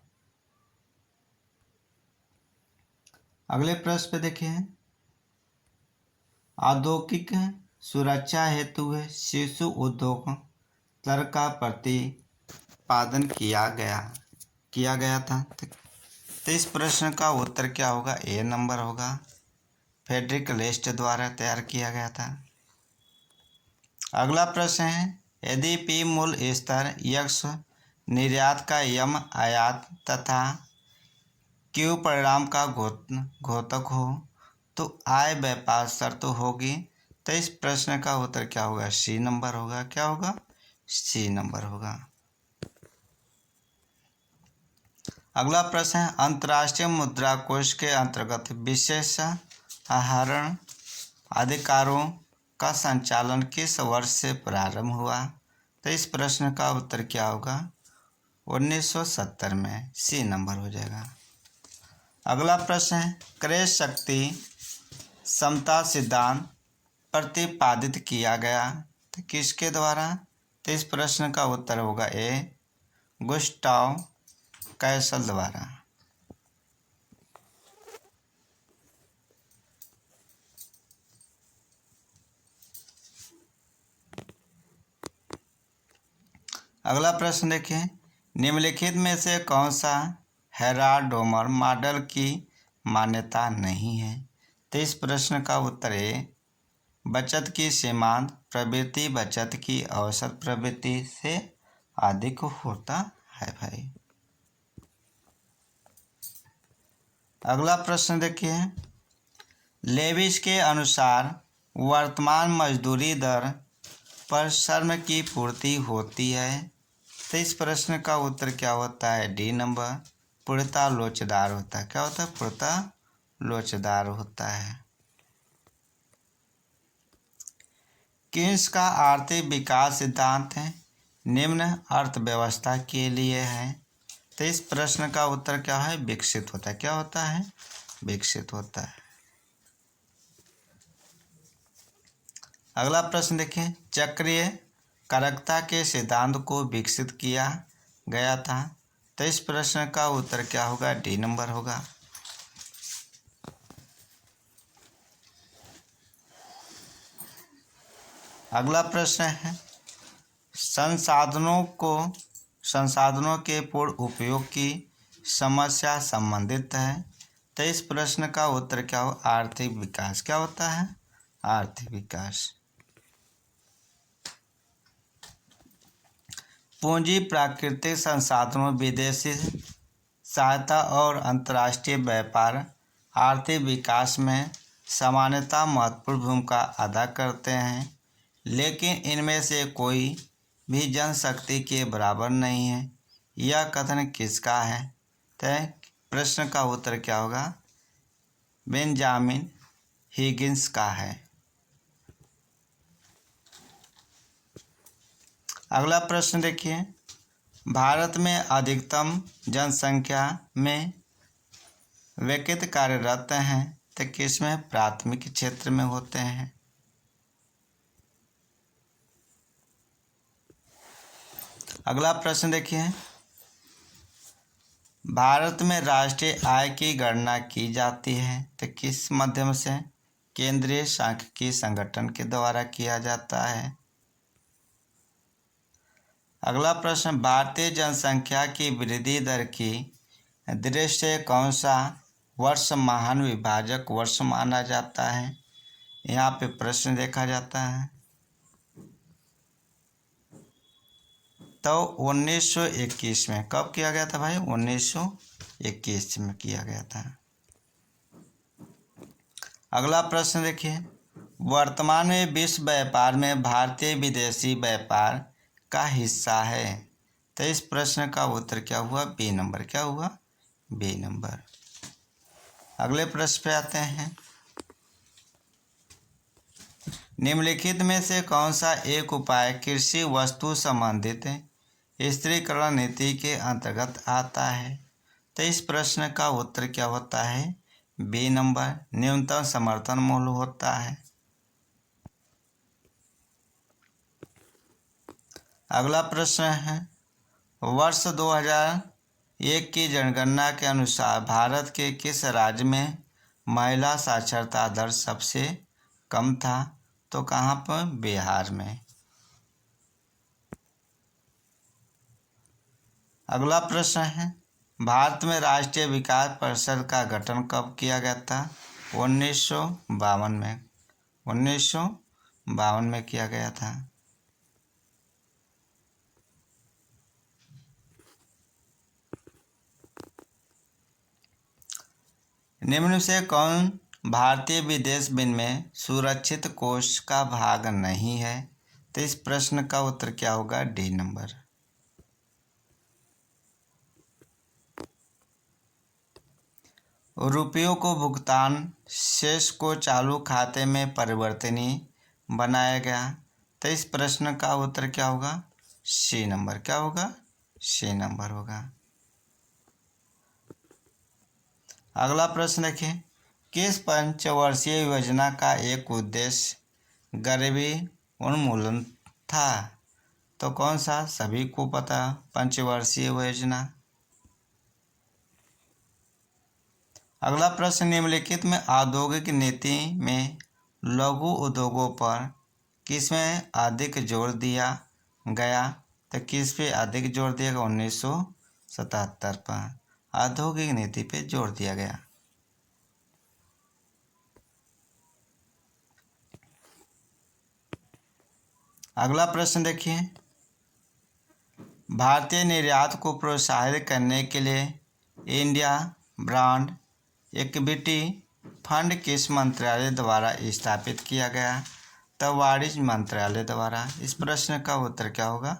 अगले प्रश्न पे देखिए, औद्योगिक सुरक्षा हेतु शिशु उद्योग तर्क का प्रतिपादन किया गया था। तो इस प्रश्न का उत्तर क्या होगा? ए नंबर होगा, फ्रेडरिक लेस्ट द्वारा तैयार किया गया था। अगला प्रश्न है, यदि पी मूल्य स्तर यक्स निर्यात का यम आयात तथा क्यू परिणाम का घोतक हो तो आय व्यापार शर्त होगी। तो इस प्रश्न का उत्तर क्या होगा? सी नंबर होगा। क्या होगा? सी नंबर होगा। अगला प्रश्न है, अंतर्राष्ट्रीय मुद्रा कोष के अंतर्गत विशेष आहरण अधिकारों का संचालन किस वर्ष से प्रारंभ हुआ? तो इस प्रश्न का उत्तर क्या होगा? 1970 में। सी नंबर हो जाएगा। अगला प्रश्न है, क्रय शक्ति समता सिद्धांत प्रतिपादित किया गया तो किसके द्वारा? तो इस प्रश्न का उत्तर होगा ए, गुस्टाव कैसल द्वारा। अगला प्रश्न देखिए, निम्नलिखित में से कौन सा हेराल्ड डोमर मॉडल की मान्यता नहीं है? तो इस प्रश्न का उत्तर है बचत की सीमांत प्रवृत्ति बचत की औसत प्रवृत्ति से अधिक होता है भाई। अगला प्रश्न देखिए, लेविस के अनुसार वर्तमान मजदूरी दर पर श्रम की पूर्ति होती है। तो इस प्रश्न का उत्तर क्या होता है? डी नंबर, पूर्णतः लोचदार होता है। क्या होता है? पूर्णतः लोचदार होता है। कीन्स का आर्थिक विकास सिद्धांत है निम्न अर्थव्यवस्था के लिए है। तो इस प्रश्न का उत्तर क्या है? विकसित होता है। क्या होता है? विकसित होता है। अगला प्रश्न देखें, चक्रीय कारकता के सिद्धांत को विकसित किया गया था। तो इस प्रश्न का उत्तर क्या होगा? डी नंबर होगा। अगला प्रश्न है, संसाधनों के पूर्ण उपयोग की समस्या संबंधित है। तो इस प्रश्न का उत्तर क्या हो? आर्थिक विकास। क्या होता है? आर्थिक विकास। पूंजी, प्राकृतिक संसाधनों, विदेशी सहायता और अंतर्राष्ट्रीय व्यापार आर्थिक विकास में सामान्यतः महत्वपूर्ण भूमिका अदा करते हैं, लेकिन इनमें से कोई भी जनशक्ति के बराबर नहीं है। यह कथन किसका है? तो प्रश्न का उत्तर क्या होगा? बेंजामिन हिगिंस का है। अगला प्रश्न देखिए, भारत में अधिकतम जनसंख्या में व्यक्ति कार्यरत हैं तो किसमें? प्राथमिक क्षेत्र में होते हैं। अगला प्रश्न देखिए, भारत में राष्ट्रीय आय की गणना की जाती है तो किस माध्यम से? केंद्रीय सांख्यिकी संगठन के द्वारा किया जाता है। अगला प्रश्न, भारतीय जनसंख्या की वृद्धि दर की दृष्टि से कौन सा वर्ष महान विभाजक वर्ष माना जाता है? यहाँ पे प्रश्न देखा जाता है। तो 1921 में। कब किया गया था भाई? 1921 में किया गया था। अगला प्रश्न देखिए, वर्तमान में विश्व व्यापार में भारतीय विदेशी व्यापार का हिस्सा है। तो इस प्रश्न का उत्तर क्या हुआ? B number. क्या हुआ? B number. अगले प्रश्न पे आते हैं, निम्नलिखित में से कौन सा एक उपाय कृषि वस्तु संबंधित स्थिरीकरण नीति के अंतर्गत आता है? तो इस प्रश्न का उत्तर क्या होता है? बी नंबर, न्यूनतम समर्थन मूल्य होता है। अगला प्रश्न है, वर्ष 2001 की जनगणना के अनुसार भारत के किस राज्य में महिला साक्षरता दर सबसे कम था? तो कहाँ पर? बिहार में। अगला प्रश्न है, भारत में राष्ट्रीय विकास परिषद का गठन कब किया गया था? 1952 में। 1952 में किया गया था। निम्न से कौन भारतीय विदेश विनिमय सुरक्षित कोष का भाग नहीं है? तो इस प्रश्न का उत्तर क्या होगा? D number. रुपयों को भुगतान शेष को चालू खाते में परिवर्तनीय बनाया गया। तो इस प्रश्न का उत्तर क्या होगा? C number. क्या होगा? सी नंबर होगा। अगला प्रश्न देखिए, किस पंचवर्षीय योजना का एक उद्देश्य गरीबी उन्मूलन था? तो कौन सा? सभी को पता, पंचवर्षीय योजना। अगला प्रश्न, निम्नलिखित में औद्योगिक नीति में लघु उद्योगों पर किसमें अधिक जोर दिया गया? तो किस पे अधिक जोर दिया गया? 1977 पर औद्योगिक नीति पे जोर दिया गया। अगला प्रश्न देखिए, भारतीय निर्यात को प्रोत्साहित करने के लिए इंडिया ब्रांड इक्विटी फंड किस मंत्रालय द्वारा स्थापित किया गया? तो वाणिज्य मंत्रालय द्वारा। इस प्रश्न का उत्तर क्या होगा?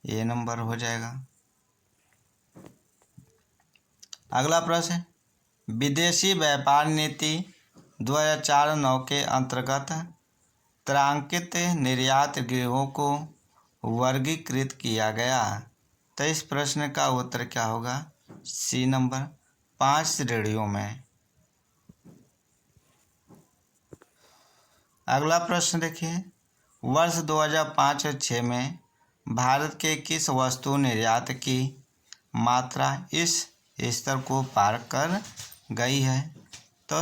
ए नंबर हो जाएगा। अगला प्रश्न, विदेशी व्यापार नीति 2004-9 के अंतर्गत त्रांकित निर्यात गृहों को वर्गीकृत किया गया। तो इस प्रश्न का उत्तर क्या होगा? सी नंबर, 5 श्रेणियों में। अगला प्रश्न देखिए, वर्ष 2005 और 6 में भारत के किस वस्तु निर्यात की मात्रा इस स्तर को पार कर गई है? तो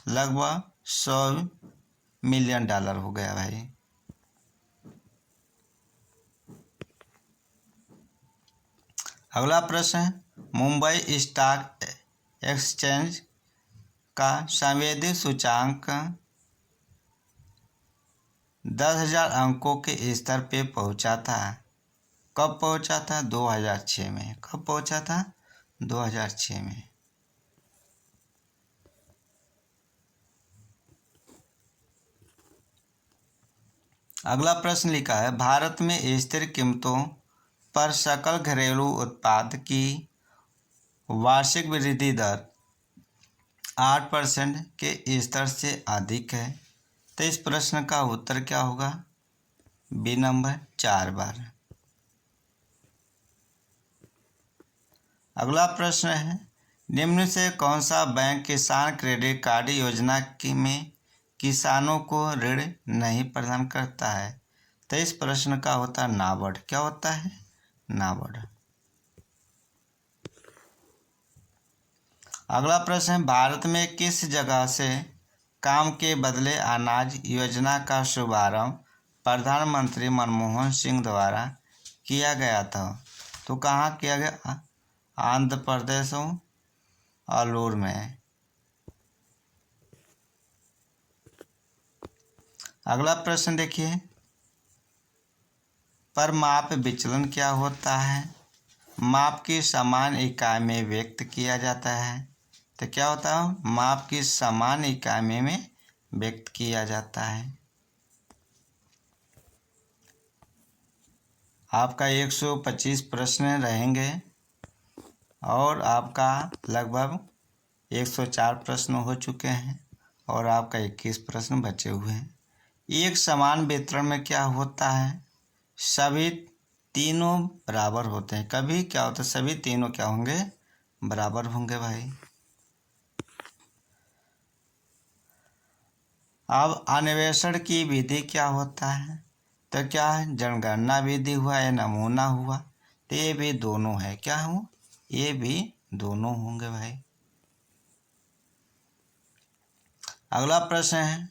लगभग $100 मिलियन हो गया भाई। अगला प्रश्न, मुंबई स्टॉक एक्सचेंज का संवेदी सूचांक 10,000 अंकों के स्तर पे पहुंचा था। कब पहुंचा था? 2006 में। कब पहुंचा था? 2006 में। अगला प्रश्न लिखा है, भारत में स्थिर कीमतों पर सकल घरेलू उत्पाद की वार्षिक वृद्धि दर 8% के स्तर से अधिक है। तो इस प्रश्न का उत्तर क्या होगा? बी नंबर, 4 बार। अगला प्रश्न है, निम्न से कौन सा बैंक किसान क्रेडिट कार्ड योजना में किसानों को ऋण नहीं प्रदान करता है? तो इस प्रश्न का होता है नाबार्ड। क्या होता है? नाबार्ड। अगला प्रश्न है, भारत में किस जगह से काम के बदले अनाज योजना का शुभारंभ प्रधानमंत्री मनमोहन सिंह द्वारा किया गया था? तो कहाँ किया गया? आंध्र प्रदेश और अलूर में। अगला प्रश्न देखिए, पर माप विचलन क्या होता है? माप की समान इकाई में व्यक्त किया जाता है। तो क्या होता है? माप की समान इकाई में व्यक्त किया जाता है। आपका 125 प्रश्न रहेंगे और आपका लगभग 104 प्रश्न हो चुके हैं और आपका 21 प्रश्न बचे हुए हैं। एक समान वितरण में क्या होता है? सभी तीनों बराबर होते हैं। कभी क्या होता है? सभी तीनों क्या होंगे? बराबर होंगे भाई। अब अन्वेषण की विधि क्या होता है? तो क्या है? जनगणना विधि हुआ या नमूना हुआ? तो ये भी दोनों है। क्या हो? ये भी दोनों होंगे भाई। अगला प्रश्न है,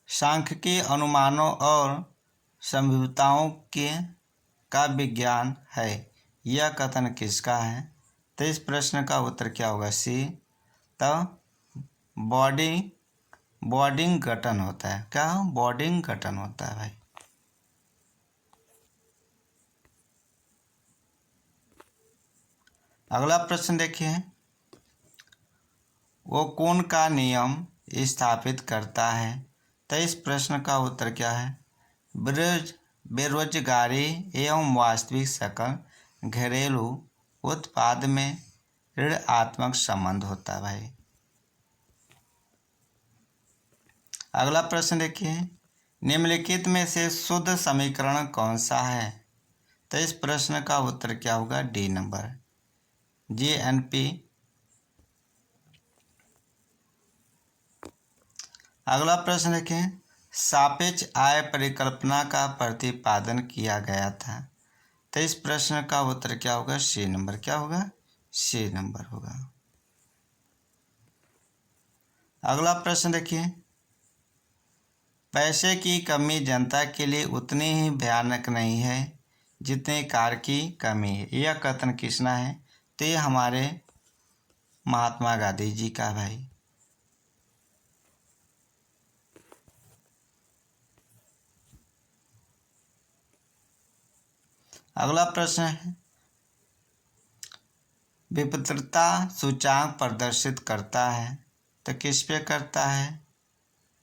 सांख्यिकीय अनुमानों और संभाव्यताओं के का विज्ञान है, यह कथन किसका है? तो इस प्रश्न का उत्तर क्या होगा? सी। तो बॉर्डिंग गठन होता है। क्या? बॉर्डिंग गठन होता है भाई। अगला प्रश्न देखिए, वो कौन का नियम स्थापित करता है? तो इस प्रश्न का उत्तर क्या है? बेरोजगारी एवं वास्तविक सकल घरेलू उत्पाद में ऋणात्मक संबंध होता है भाई। अगला प्रश्न देखिए, निम्नलिखित में से शुद्ध समीकरण कौन सा है? तो इस प्रश्न का उत्तर क्या होगा? D number, GNP. अगला प्रश्न देखें, सापेक्ष आय परिकल्पना का प्रतिपादन किया गया था। तो इस प्रश्न का उत्तर क्या होगा? C number. क्या होगा? सी नंबर होगा। अगला प्रश्न देखिए, पैसे की कमी जनता के लिए उतनी ही भयानक नहीं है जितनी कार की कमी है। यह कथन किसना है? तो ये हमारे महात्मा गांधी जी का भाई। अगला प्रश्न है, विपत्रता सूचांक प्रदर्शित करता है तो किस पे करता है?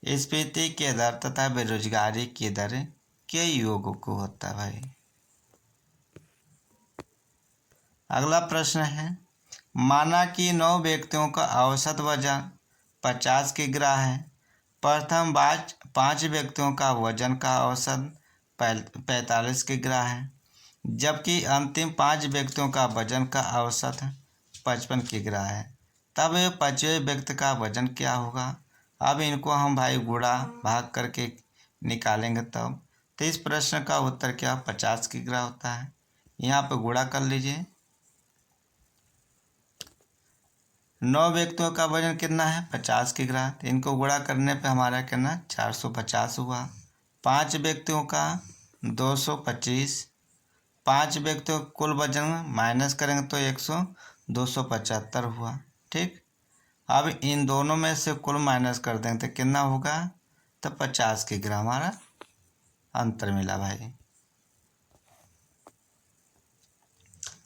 स्फीति की दर तथा बेरोजगारी की दर के योग को होता है भाई। अगला प्रश्न है, माना कि 9 व्यक्तियों का औसत वजन 50 किग्रा है। प्रथम 5 व्यक्तियों का वजन का औसत 45 किग्रा है, जबकि अंतिम 5 व्यक्तियों का वजन का औसत 55 किग्रा है। तब 5वें व्यक्ति का वजन क्या होगा? अब इनको हम भाई गुणा भाग करके निकालेंगे तब। तो इस प्रश्न का उत्तर क्या 50 किग्रा होता है। यहाँ पे गुणा कर लीजिए। 9 व्यक्तियों का वजन कितना है? 50 किग्रा। तो इनको गुणा करने पे हमारा कितना 450 हुआ। 5 व्यक्तियों का 225। 5 व्यक्तियों का कुल वजन माइनस करेंगे तो 275 हुआ। ठीक, अब इन दोनों में से कुल माइनस कर देंगे तो कितना होगा? तो 50 किग्रा हमारा अंतर मिला भाई।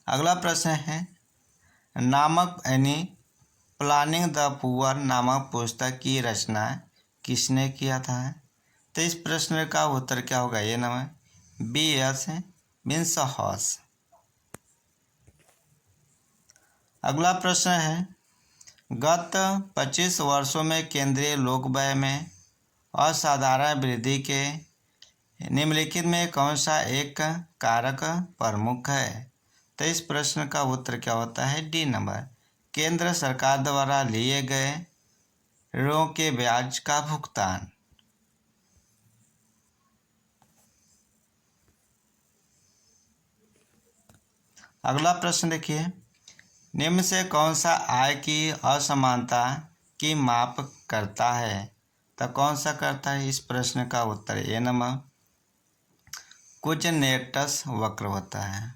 अगला प्रश्न है, नामक यानी प्लानिंग द पुअर नामक पुस्तक की रचना किसने किया था? तो इस प्रश्न का उत्तर क्या होगा? ये नाम है B.S. विल्सहॉस। अगला प्रश्न है, गत 25 वर्षों में केंद्रीय लोक व्यय में असाधारण वृद्धि के निम्नलिखित में कौन सा एक कारक प्रमुख है? तो इस प्रश्न का उत्तर क्या होता है? डी नंबर, केंद्र सरकार द्वारा लिए गए ऋणों के ब्याज का भुगतान। अगला प्रश्न देखिए, निम्न से कौन सा आय की असमानता की माप करता है? तो कौन सा करता है? इस प्रश्न का उत्तर ए नंबर, कुजनेटस वक्र होता है।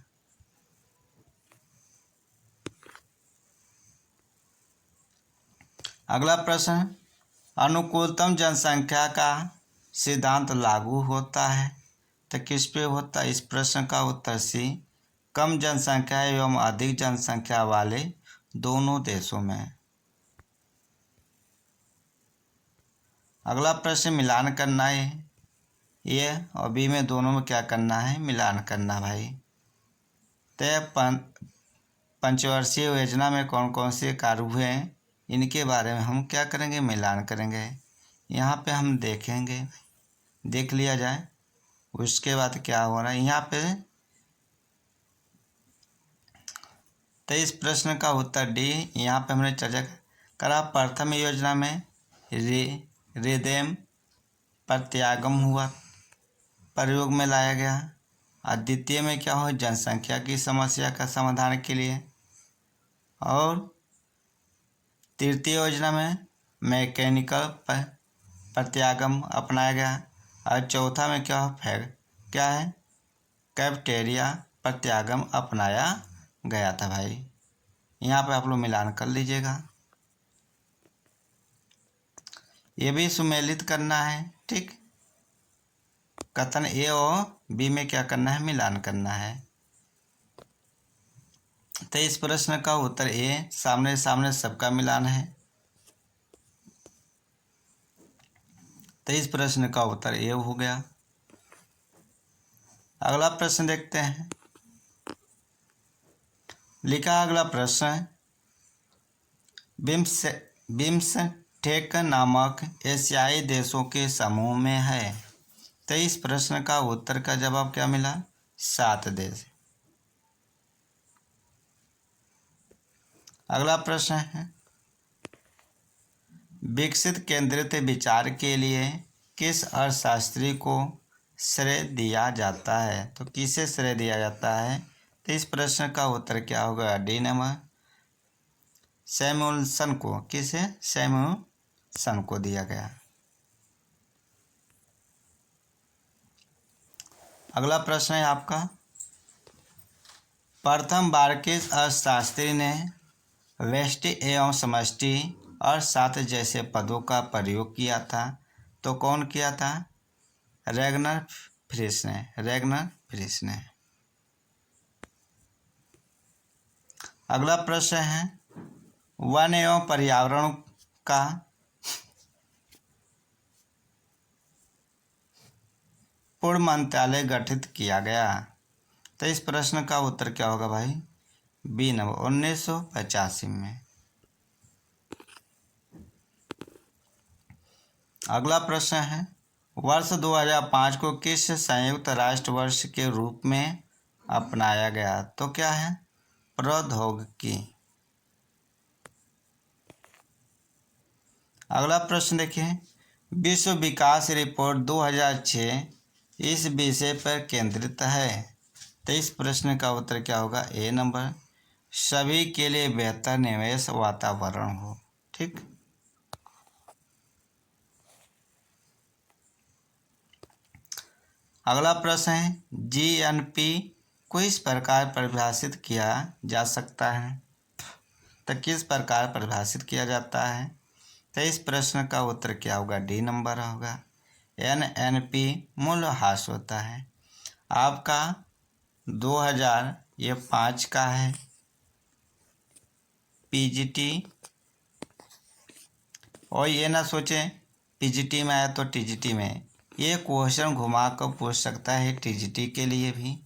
अगला प्रश्न, अनुकूलतम जनसंख्या का सिद्धांत लागू होता है तो किस पे होता है? इस प्रश्न का उत्तर सी, कम जनसंख्या एवं अधिक जनसंख्या वाले दोनों देशों में। अगला प्रश्न, मिलान करना है। ये और बी में दोनों में क्या करना है? मिलान करना भाई। तो पंचवर्षीय योजना में कौन कौन से कार्य हुए हैं इनके बारे में हम क्या करेंगे? मिलान करेंगे। यहाँ पे हम देखेंगे, देख लिया जाए उसके बाद क्या हो रहा है यहाँ पे। तो इस प्रश्न का उत्तर डी, यहाँ पे हमने चर्चा करा। प्रथम योजना में रिदेम प्रत्यागम हुआ, प्रयोग में लाया गया। और द्वितीय में क्या हो? जनसंख्या की समस्या का समाधान के लिए। और तृतीय योजना में मैकेनिकल प्रत्यागम अपनाया गया। और चौथा में क्या हो? क्या है? कैफेटेरिया प्रत्यागम अपनाया गया था भाई। यहाँ पे आप लोग मिलान कर लीजिएगा, ये भी सुमेलित करना है। ठीक, कथन ए और बी में क्या करना है? मिलान करना है। तो इस प्रश्न का उत्तर ए, सामने सामने सबका मिलान है। तो इस प्रश्न का उत्तर ए हो गया। अगला प्रश्न देखते हैं। लिखा अगला प्रश्न, बिम्सटेक नामक एशियाई देशों के समूह में है। तो इस प्रश्न का उत्तर का जवाब क्या मिला? 7 देश। अगला प्रश्न है, विकसित केंद्रित विचार के लिए किस अर्थशास्त्री को श्रेय दिया जाता है? तो किसे श्रेय दिया जाता है? तो इस प्रश्न का उत्तर क्या होगा? डी नंबर, सैमुअल्सन को। किसे? सन को दिया गया। अगला प्रश्न है आपका, प्रथम बार किस अर्थशास्त्री ने व्यष्टि एवं समष्टि और साथ जैसे पदों का प्रयोग किया था? तो कौन किया था? रैगनर फ्रिश ने। अगला प्रश्न है, वन एवं पर्यावरण का पूर्ण मंत्रालय गठित किया गया। तो इस प्रश्न का उत्तर क्या होगा भाई? बी नंबर 1985 में। अगला प्रश्न है, वर्ष 2005 को किस संयुक्त राष्ट्र वर्ष के रूप में अपनाया गया? तो क्या है? प्रौद्योगिकी। अगला प्रश्न देखिए, विश्व विकास रिपोर्ट 2006 इस विषय पर केंद्रित है। तो इस प्रश्न का उत्तर क्या होगा? ए नंबर, सभी के लिए बेहतर निवेश वातावरण हो। ठीक। अगला प्रश्न है, जीएनपी को इस प्रकार परिभाषित किया जा सकता है। तो किस प्रकार परिभाषित किया जाता है? तो इस प्रश्न का उत्तर क्या होगा? डी नंबर होगा, एनएनपी मूल्यह्रास होता है। आपका 2005 का है पीजीटी, और ये ना सोचें पीजीटी में आया तो टीजीटी में, ये क्वेश्चन घुमा कर पूछ सकता है टीजीटी के लिए भी।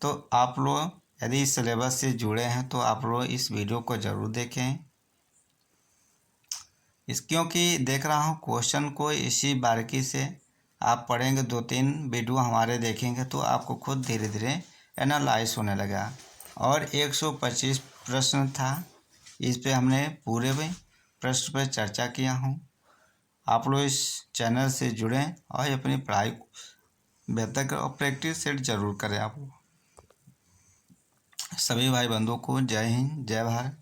तो आप लोग यदि इस सिलेबस से जुड़े हैं तो आप लोग इस वीडियो को ज़रूर देखें। क्योंकि देख रहा हूँ क्वेश्चन को इसी बारीकी से आप पढ़ेंगे, 2-3 वीडियो हमारे देखेंगे तो आपको खुद धीरे धीरे एनालाइज होने लगा। और 125 प्रश्न था, इस पे हमने पूरे में प्रश्न पर चर्चा किया हूँ। आप लोग इस चैनल से जुड़ें और अपनी पढ़ाई को बेहतर करें और प्रैक्टिस सेट जरूर करें। आप सभी भाई बंधुओं को जय हिंद, जय भारत।